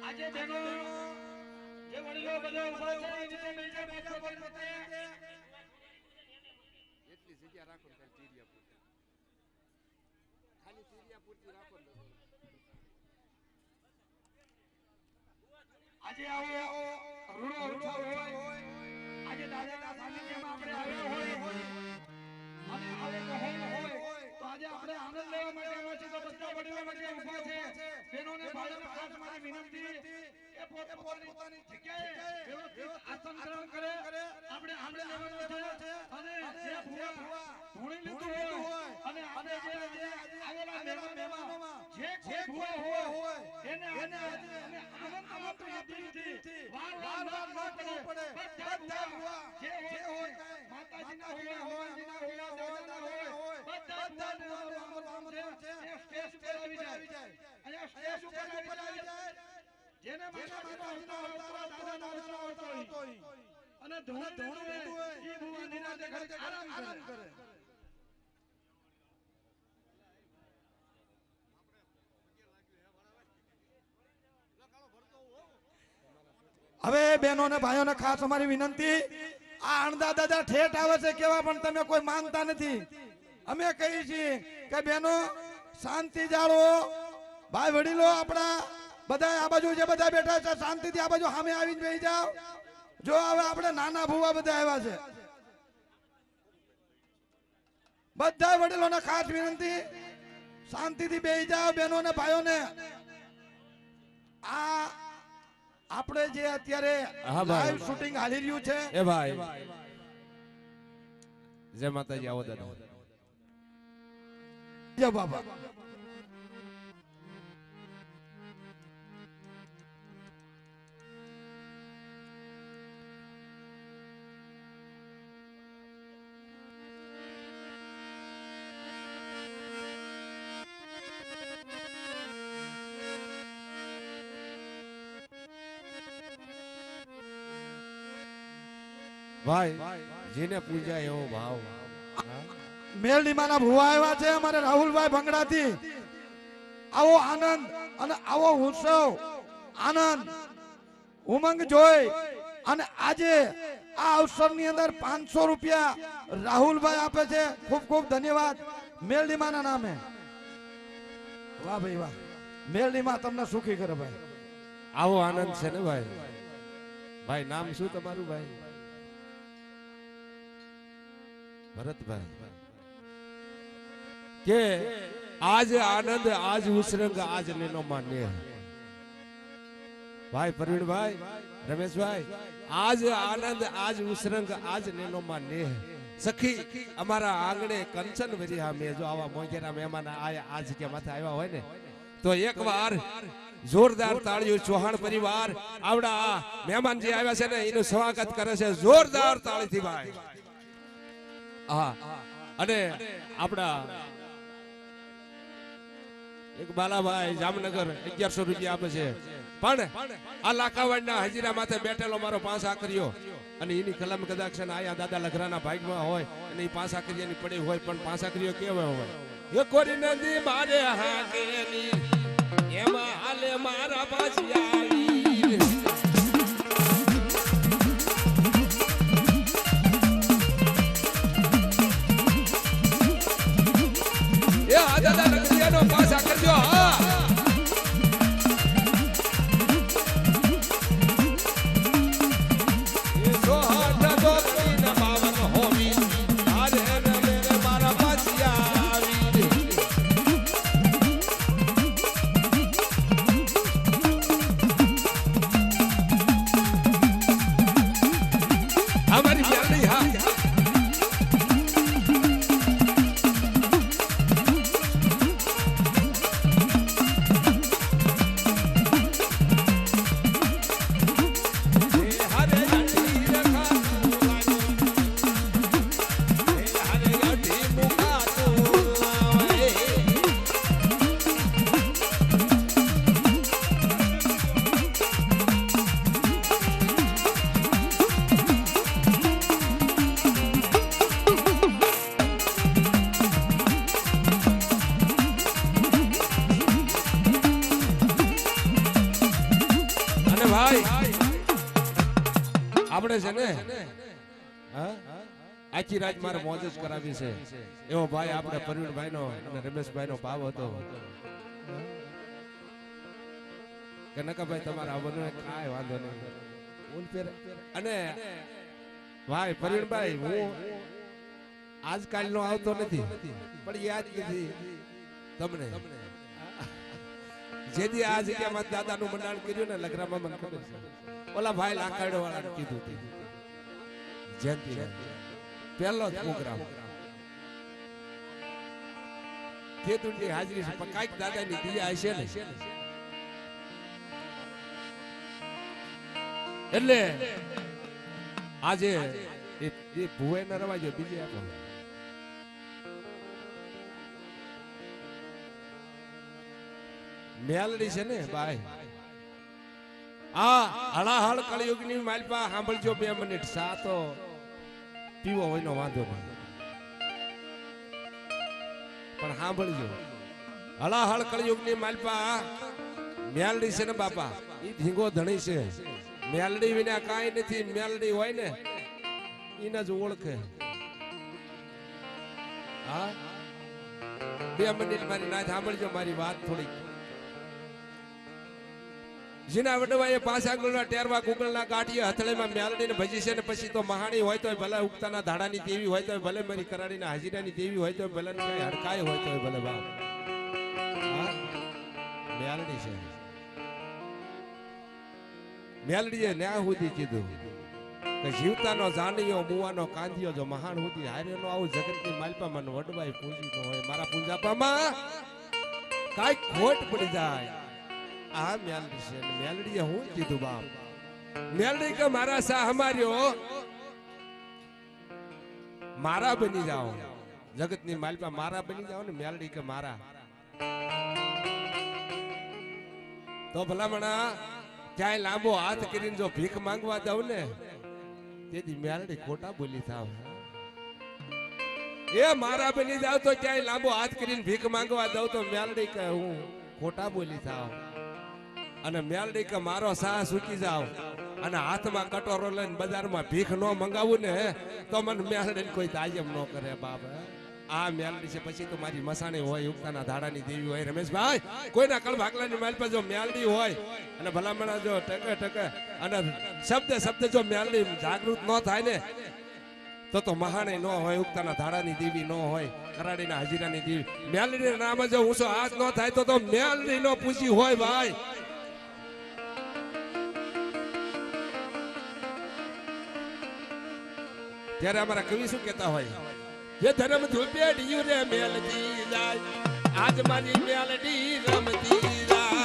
[SPEAKER 3] આજે બહેનો જે વડીલો બધા ઉભા છે એ રીતે બેઠા બેઠા પર
[SPEAKER 1] એટલી જગ્યા રાખો ને ટીરિયા પૂરતી, ખાલી ટીરિયા પૂરતી રાખો ને.
[SPEAKER 3] આજે આવો રૂડો ઉઠાવ હોય, આજે દાદાના સાનિધ્યમાં આપણે આવ્યા હોય અને આવે માહોલ હોય તો આજે આપણે આનંદ લેવા માટે આવ્યા છીએ. તો બધા વડીલો માટે ઉભા છે. બહેનોને ભાઈઓને ખાસ મારી વિનંતી એ પોતાની જગ્યાએ વ્યવસ્થિત આસન ગ્રહણ કરે. આપણે આનંદ લેવાનો છે અને જે ભૂવા ધૂણી લીધું હોય અને આપણે જે આવેલા મહેમાનોમાં જે ભૂવા હોય એને આનંદ આપણી દિલથી વાર ન પડે. બધા ભૂવા જે હોય માતાજીના હોય, હનુમાનજીના હોય, દાદાના હોય, બધા ભૂવા છે એ સ્ટેજ ઉપર આવી જાય. અહીંયા સ્ટેજ ઉપર આવી જાય. જેને માતાજીનો દાદાનો આવતો હોય અને ધૂણી હોય એ ભૂવા નિરાતે ઘરે આરામ કરે.
[SPEAKER 2] હવે બહેનો ને ભાઈઓ ને ખાસ અમારી વિનંતી, આ અણદા દાદા ઠેઠ આવે છે કેવા પણ તમે કોઈ માનતા નથી. અમે કહીએ છીએ કે બહેનો શાંતિ જાળવો. ભાઈ વડીલો આપણા બધા આ બાજુ જે બધા બેઠા છે શાંતિથી આ બાજુ સામે આવીને બેસી જાઓ. જો હવે આપણે નાના ભૂવા બધા આવ્યા છે, બધા વડીલોને ખાસ વિનંતી શાંતિથી બેસી જાઓ. બહેનો ને ભાઈઓ ને આ આપણે જે અત્યારે લાઈવ શૂટિંગ હાલી રહ્યું છે
[SPEAKER 1] એ ભાઈ જય માતાજી. આવો દાદા.
[SPEAKER 2] જય બાબા.
[SPEAKER 1] ભાઈ જેને પૂજા એવો ભાવ.
[SPEAKER 2] મેલડીમાના ભુવા આવ્યા છે અમારે રાહુલભાઈ ભંગડાથી. આવો આનંદ અને આવો ઉત્સવ આનંદ ઉમંગ જોઈ અને આજે આ અવસરની અંદર 500 રૂપિયા રાહુલભાઈ આપે છે. ખૂબ ખૂબ ધન્યવાદ મેલડીમાના નામે. વાહ ભાઈ વાહ. મેલડીમાં તમને સુખી કરે ભાઈ.
[SPEAKER 1] આવો આનંદ છે ને ભાઈ. ભાઈ નામ શું તમારું ભાઈ? ભરતભાઈ. કે આજ આનંદ આજ ઉસરંગ આજ નેનો માન્ય. ભાઈ પ્રવીણભાઈ, રમેશભાઈ, આજ આનંદ આજ ઉસરંગ આજ નેનો માન્ય. સખી અમારા આંગણે કંચન વરિયા મે જો આવા મોંઘેરા મહેમાન આયા આજ કે માથે આવ્યા હોય ને તો એકવાર જોરદાર તાળીઓ ચૌહાણ પરિવાર આવડા મહેમાન જે આવ્યા છે ને એનું સ્વાગત કરે છે જોરદાર તાળીથી ભાઈ. હા અને આપડા એક બાલાભાઈ જામનગર 1100 રૂપિયા આપે છે પણ આ લાકાવાડના હજીરા માથે બેઠેલો મારો 5 આકરીઓ અને એની કલમ કદાચ છે ને આયા દાદા લઘરાના ભાગમાં હોય અને એ 5 આકરીયાની પડી હોય પણ 5 આકરીઓ કેવા હોય એ કોરી નદી મારે હાકેની એમાં હાલે મારા પાછી આવી એ આ દાદા લઘરિયાનો 5 આકરીઓ હા આપણે છે ને આખી રાત મારે મોજ જ કરાવી છે એવો ભાઈ આપણે પ્રવીણભાઈ નો અને રમેશભાઈ નો ભાવ હતો કે નકાભાઈ તમારા આવવાનો કાંઈ વાંધો નહીં અને ભાઈ પ્રવીણભાઈ હું આજકાલ નો આવતો નથી પણ યાદ નથી તમને જેથી આ જગ્યામાં દાદાનું મંડાણ કર્યું ને લગરામાં મને ખબર છે ઓલા ભાઈ લાખાડો વાળાને કીધું હતું જયંતિ પહેલો જ પ્રોગ્રામ ખેતુની હાજરી છે પણ કાંઈક દાદાની દિયા હશે ને એટલે આજે એ ભુવે ન રવાજો બીજે આપો મેલડી છે ને ભાઈ આ હળાહળ કળયુગની માલપા સાંભળજો 2 મિનિટ સાતો પીવો હોયનો વાંધો નહીં પણ સાંભળજો હળાહળ કળયુગની માલપા મેલડી છે ને બાપા ઈ ધીંગો ધણી છે મેલડી વિના કાંઈ નથી મેલડી હોય ને ઈને જ ઓળખે હા 2 મિનિટ મારી ના સાંભળજો મારી વાત થોડી જીના વડવાએ 5 આંગળના ટેરવા ગુગળના ગાંઠિયા હથળેમાં મેલડીને ભજી છે ને પછી તો મહાણી હોય તો ભલે ઉગતાના ધાડાની દેવી હોય તો ભલે મારી કરાડીના હાજીરાની દેવી હોય તો ભલે કઈ હડકાય હોય તો ભલે બાપ મેલડી છે મેલડીએ ન્યા સુધી કીધું કે જીવતાનો જાનીયો મુવાનો કાંધિયો જો મહાન સુધી હારેનો આવું જગતની માલપા મને વડવાઈ પૂજી ન હોય મારા પૂંજાપામાં કાંઈ ખોટ પડી જાય આ મેલડી છે મેલડીએ હું કીધું બાપ મેલડી કે મારા સા હમાર્યો મારા બની જાઓ જગતની માલપા મારા બની જાઓ ને મેલડી કે મારા તો ભલામણા ક્યાંય લાંબો હાથ કરીને જો ભીખ માંગવા દઉં ને તેથી મેલડી ખોટા બોલી થાવ એ મારા બની જાવ તો ક્યાંય લાંબો હાથ કરીને ભીખ માંગવા દઉં તો મેલડી કે હું ખોટા બોલી થાવ અને મેલડી કે મારો સાહ સૂકી જાવ અને હાથમાં કટોરો લઈને બજારમાં ભીખ ન મંગાવું ને તો મને મેલડી કોઈ તાજમ ન કરે બાપ આ મ્યાલડી છે પછી તો મારી મસાણી હોય ઉગતાના ધાડાની દેવી હોય રમેશભાઈ કોઈના કળ ભાગલાની માલ પર જો મ્યાલડી હોય અને ભલામણા જો ટકે ટકે અને શબ્દ જો મ્યાલડી જાગૃત ન થાય ને તો મહાણે ન હોય ઉગતાના ધાડાની દેવી ન હોય કરાડીના હાજીરાની દેવી મ્યાલડીના નામે જો ઊંચો હાથ ન થાય તો મ્યાલડી નો પૂછી હોય ભાઈ ત્યારે અમારા કવિ શું કહેતા હોય જે ધર્મ ધૂપેડિયું રે મેલતી જાય આજ મારી મેલડી રમતી જાય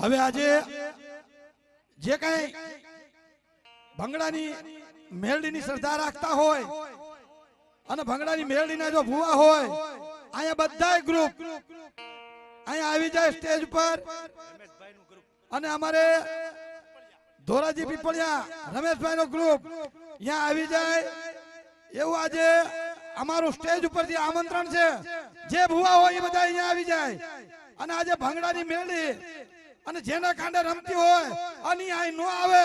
[SPEAKER 2] હવે આજે જે કઈ ભંગડાની મેલડીની શ્રદ્ધા રાખતા હોય અને ભંગડાની મેલડીના જો ભૂવા હોય અહીંયા બધાય ગ્રુપ અહીંયા આવી જાય સ્ટેજ પર અને અમારે ધોરાજી પીપળિયા રમેશભાઈ નો ગ્રુપ અહીંયા આવી જાય એવું આજે અમારું સ્ટેજ ઉપરથી આમંત્રણ છે જે ભૂવા હોય એ બધા અહીંયા આવી જાય અને આજે ભંગડાની મેલડી અને જેના કાંડે રમતી હોય અને અહીં નો આવે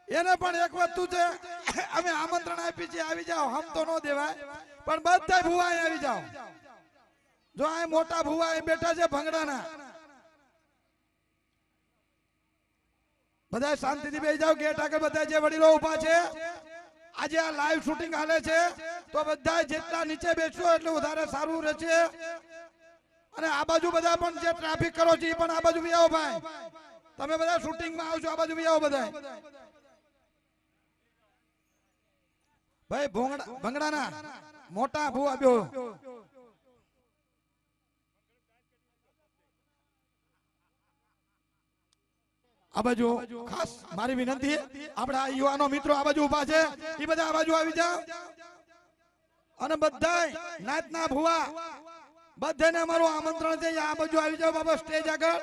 [SPEAKER 2] એને પણ એક વસ્તુ છે અમે આમંત્રણ આપી છે આવી જાઓ હમ તો નો દેવાય પણ બધા ભૂવા અહીં આવી જાઓ જો આ મોટા ભૂવા અહીં બેઠા છે ભંગડાના બધા શાંતિથી બેસી જાઓ ગેટ આગળ બધા જે વડીલો ઉભા છે આજે આ લાઈવ શૂટિંગ હાલે છે તો બધા જેટલા નીચે બેસશો એટલું વધારે સારું રહેશે અને આ બાજુ બધા પણ જે ટ્રાફિક કરો છો એ પણ આ બાજુ બી આવો ભાઈ તમે બધા શૂટિંગમાં આવશો આ બાજુ બી આવો બધા ભાઈ ભંગડાના મોટા ભૂવા બેહો આ બાજુ ખાસ મારી વિનંતી આપણા યુવાનો મિત્રો આ બાજુ ઉભા છે એ બધા આ બાજુ આવી જાઓ અને બધા નાતના ભૂવા બધાને અમારું આમંત્રણ છે આ બાજુ આવી જાઓ બાબા સ્ટેજ આગળ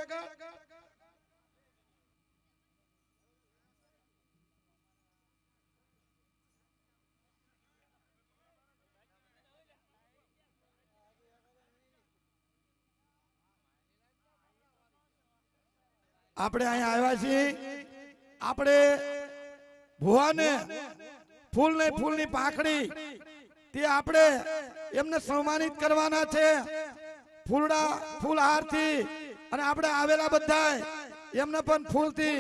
[SPEAKER 2] આપણે અહીંયા આવ્યા છીએ આપણે ભુવાને ફૂલની પાંખડી તે આપણે એમને સન્માનિત કરવાના છે ફૂલહારથી અને આપણે આવેલા બધા એમને પણ ફૂલથી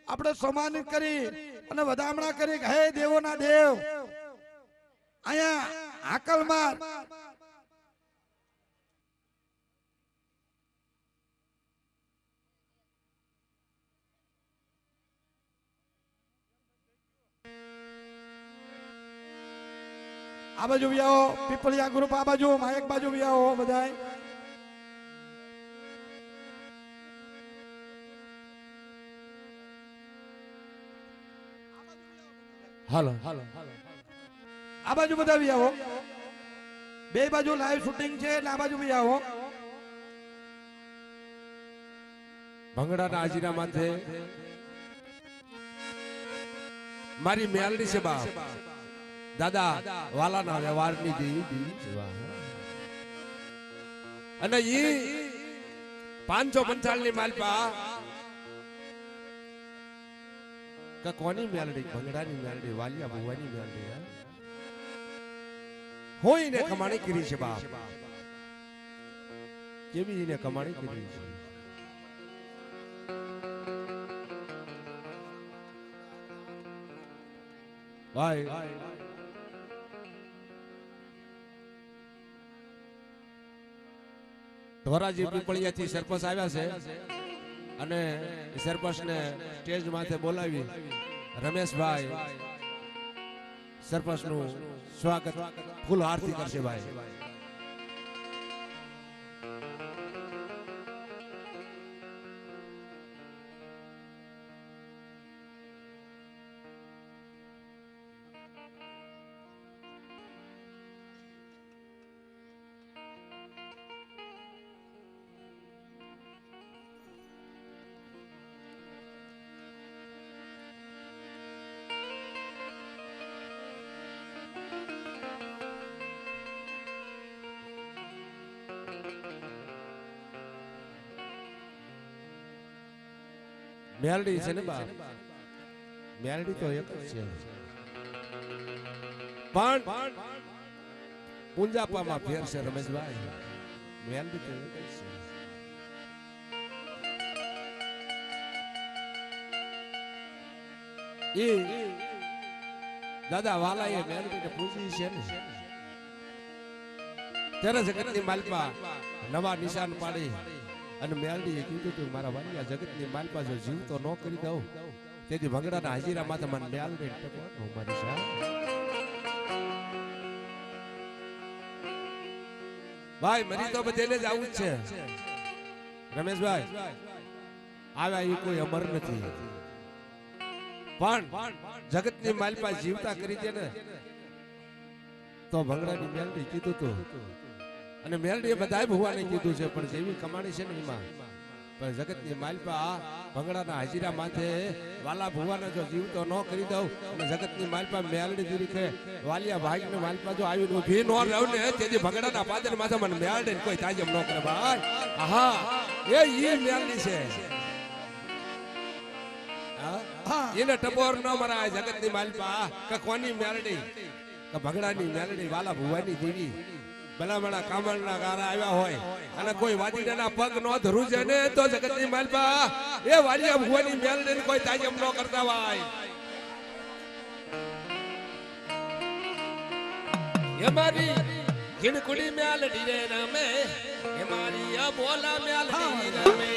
[SPEAKER 2] આપણે સન્માનિત કરી અને વધામણા કરી હે દેવોના દેવ અહીંયા હાકલમાર આ બાજુ બી આવો પીપળિયા ગ્રુપ આ બાજુ એક બાજુ બી આવો બધાય
[SPEAKER 1] હાલો
[SPEAKER 2] આ બાજુ બધા બી આવો બે બાજુ લાઈવ શૂટિંગ છે એટલે આ બાજુ બી આવો
[SPEAKER 1] ભંગડાના હાજીરા માથે મારી મેલડી છે બા દાદા વાલાના વ્યવહારની દેવી અને ઈ 555 ની માલપા કે કોની મેલડી ભંગડાની મેલડી વાલિયા ભુવાની મેલડી હોય ને કમાણી કરી છે બાપ કેવી એને કમાણી કરી છે ભાઈ ધોરાજી પીપળિયાથી સરપંચ આવ્યા છે અને સરપંચને સ્ટેજ માથે બોલાવી રમેશભાઈ સરપંચનું સ્વાગત ફૂલહારથી કરશે ભાઈ મેલડી છે ને બાપ મેલડી તો એક જ છે પણ પુંજાપામાં ફેર છે રમેશભાઈ મેલડી તો એક જ છે એ દાદા વાલા એ મેલડીને પૂજી છે ને ત્યારે જગતની માલપા નવા નિશાન પાડી અને મેલડીએ કીધું કે મારા વાલિયા જગતની માલપા જો જીવ તો ન કરી દઉં તેથી ભંગડાના હાજીરા માથે મને મેલડી ટકો મારી સાહેબ ભાઈ મરી તો બધેને જ આવું જ છે રમેશભાઈ આવ્યા એ કોઈ અમર નથી, પણ જગતની માલપા જીવતા કરી દે ને તો ભંગડાની મેલડી કીધું તું, અને મેલડીએ બધાય ભુવાને કીધું છે, પણ જેવી કમાણી છે ને એમાં પણ જગતની માલપા ભંગડાના હાજીરા માથે વાલા ભુવાને જો જીવતો ન કરી દઉં અને જગતની માલપા મેલડી દીરી કે વાલિયા ભાઈને માલપા જો આવીને ઊભી ન રહું ને તેથી ભંગડાના પાદર માથે મને મેલડી કોઈ તાજમ ન કરે ભાઈ. આહા એ ઈ મેલડી છે, એને ટપોર ન મરાય જગતની માલપા કે કોની મેલડી કે ભંગડાની મેલડી વાલા ભુવાની દેવી ભલામણા કામળના ગારા આવ્યા હોય અને કોઈ વાદીડાના પગ નો ધરું છે ને તો જગતની માલપા એ વાલિયા ભુવાની મેલડીને કોઈ તાજમ ન કરતા હોય. એ મારી ઘીણકુડી મેલડી રે રમે, એ મારી આ બોલા મેલડી રમે.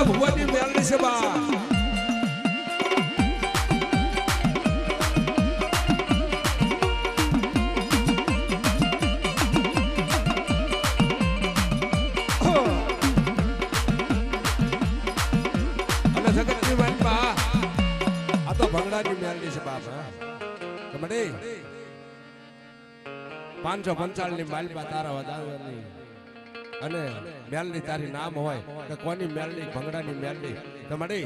[SPEAKER 1] ભુવાની મેલડી છે બા. 545 ની માલપા તારા વધારવાની અને મેલની તારી નામ હોય કે કોની મેલની ભંગડાની મેલની તમારી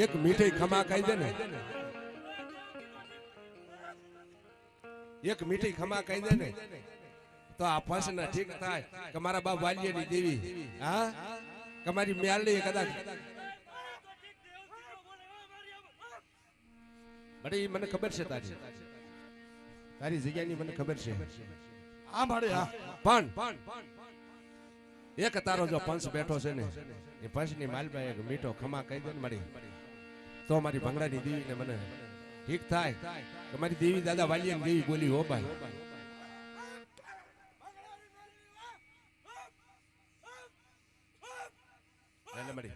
[SPEAKER 1] એક મીઠી ખમા કહી દે ને, એક મીઠી ખમા કહી દે ને તો આ ફસના ઠીક થાય કે મારા બાપ વાલિયાની દેવી હા કે મારી મેલની કદાચ બડે મને ખબર છે તારી જગ્યાની મને ખબર છે
[SPEAKER 2] હા મારે હા
[SPEAKER 1] પણ એક તારો જો પંચ બેઠો છે ને એ પંચની માલબા એક મીઠો ખમા કહી દે ને મારી તો મારી ભંગડાની દેવીને મને ઠીક થાય કે મારી દેવી દાદા વાલિયાની દેવી બોલી હો ભાઈ. એટલે મળી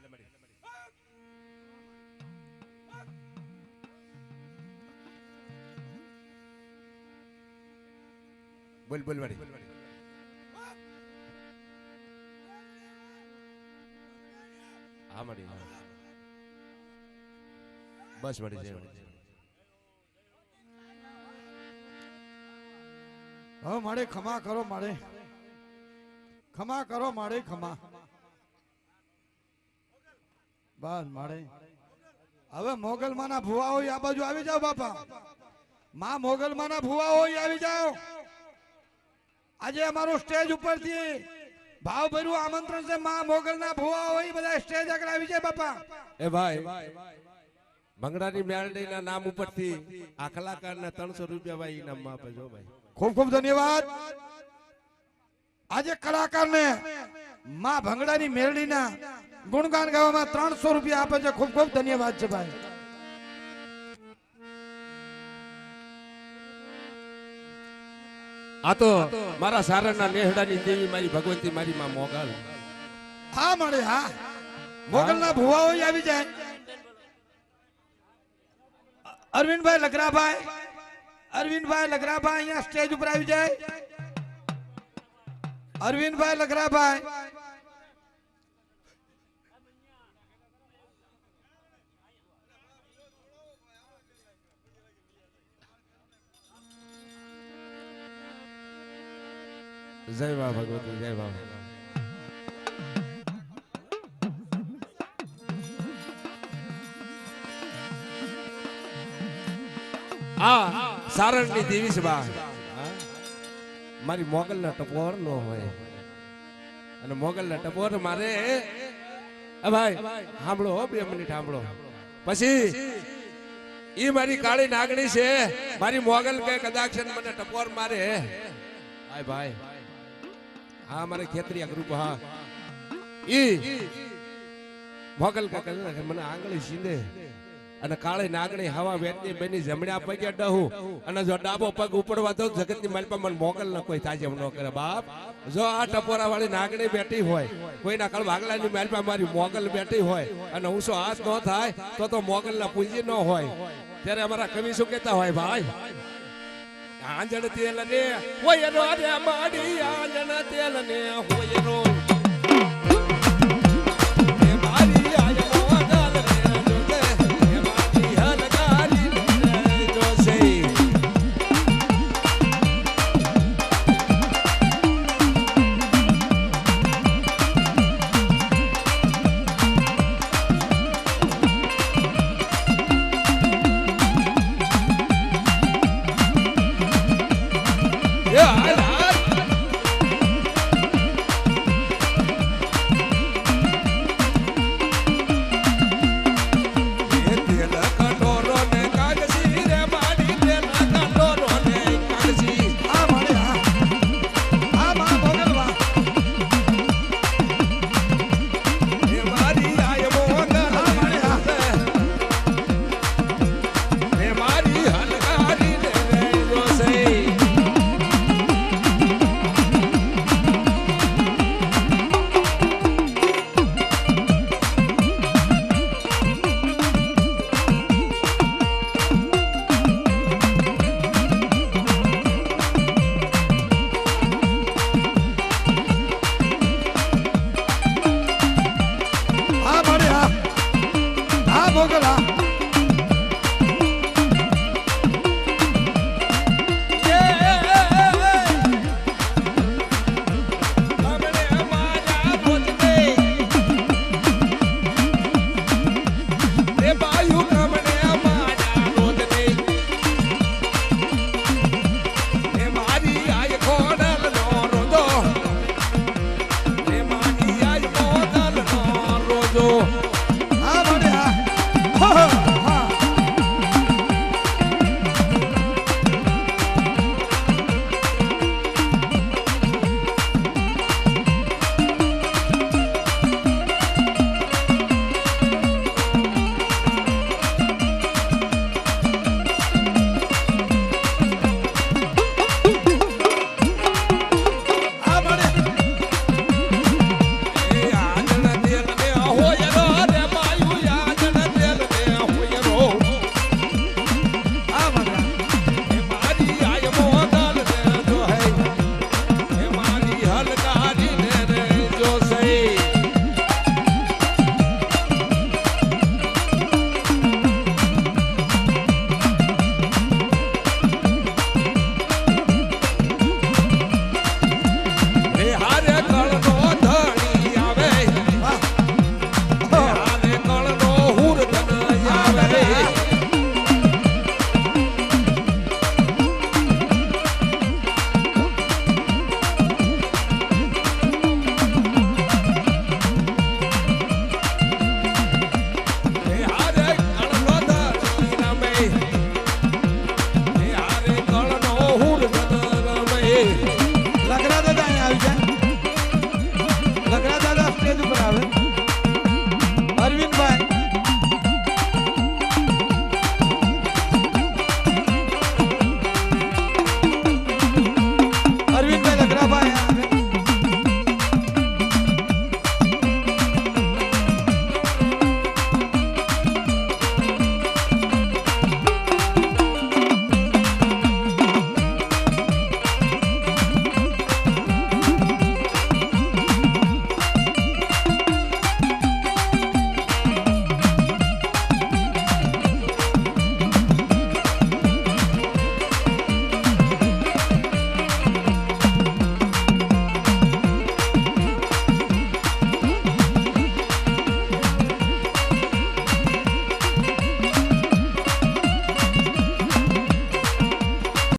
[SPEAKER 1] બોલ બોલ વાડી હા મળી બસ વળી જાય
[SPEAKER 2] હવે મારે ખમા કરો મારે ખમા કરો મારે ખમા બસ મારે હવે મોગલમાના ભુવા હોય આ બાજુ આવી જાઓ બાપા માં મોગલમાના ભુવા હોય આવી જાઓ આજે અમારું સ્ટેજ ઉપરથી ભાવ ભર્યું આમંત્રણ છે માં મોગલના ભુવા હોય બધા સ્ટેજ આગળ આવી જાય બાપા.
[SPEAKER 1] એ ભાઈ ભંગડાની મેળડીના નામ ઉપરથી આ કલાકારને 300 રૂપિયા ભાઈ ઇનામમાં આપે જો ભાઈ.
[SPEAKER 2] ખૂબ ખૂબ ધન્યવાદ. આજે કલાકારને માં ભંગડાની મેળડીના ગુણગાન ગાવામાં 300 રૂપિયા આપે છે. ખૂબ ખૂબ ધન્યવાદ છે ભાઈ.
[SPEAKER 1] આ તો મારા સારણના નેહડાની દેવી મારી ભગવતી મારી માં મોગલ.
[SPEAKER 2] હા મળે હા મોગલના ભુવાઓ આવી જાય. અરવિંદભાઈ લગરાભાઈ અહીંયા સ્ટેજ ઉપર આવી જાય. અરવિંદભાઈ લગરાભાઈ
[SPEAKER 1] જય મા ભગવતી જય મા. આ સારણની દેવી છે બા મારી મોગલના ટપોર નો હોય અને મોગલના ટપોર મારે ભાઈ સાંભળો 2 મિનિટ સાંભળો પછી ઈ મારી કાળી નાગણી છે મારી મોગલ કે કદાચ મને ટપોર મારે હાય ભાઈ હા મારે ખેતરિયા ગ્રુપ હા ઈ મોગલ કે મને આંગળી સીંધે અને કાળી નાગણી હવા વેતની બેની જમણ્યા પગે ડહું અને જો ડાબો પગ ઉપડવા દો જગતની માલપા મને મોગલ ન કોઈ તાજમ ન કરે બાપ. જો આ ટપોરા વાળી નાગણી બેઠી હોય કોઈના કળ વાગલાની માલપા મારી મોગલ બેઠી હોય અને ઊંચો હાથ ન થાય તો મોગલ ના પૂંજી ન હોય ત્યારે અમારા કવિ શું કહેતા હોય ભાઈ આંજણ તેલ ને હોય રો રે માડી આંજણ તેલ ને હોય રો Yeah,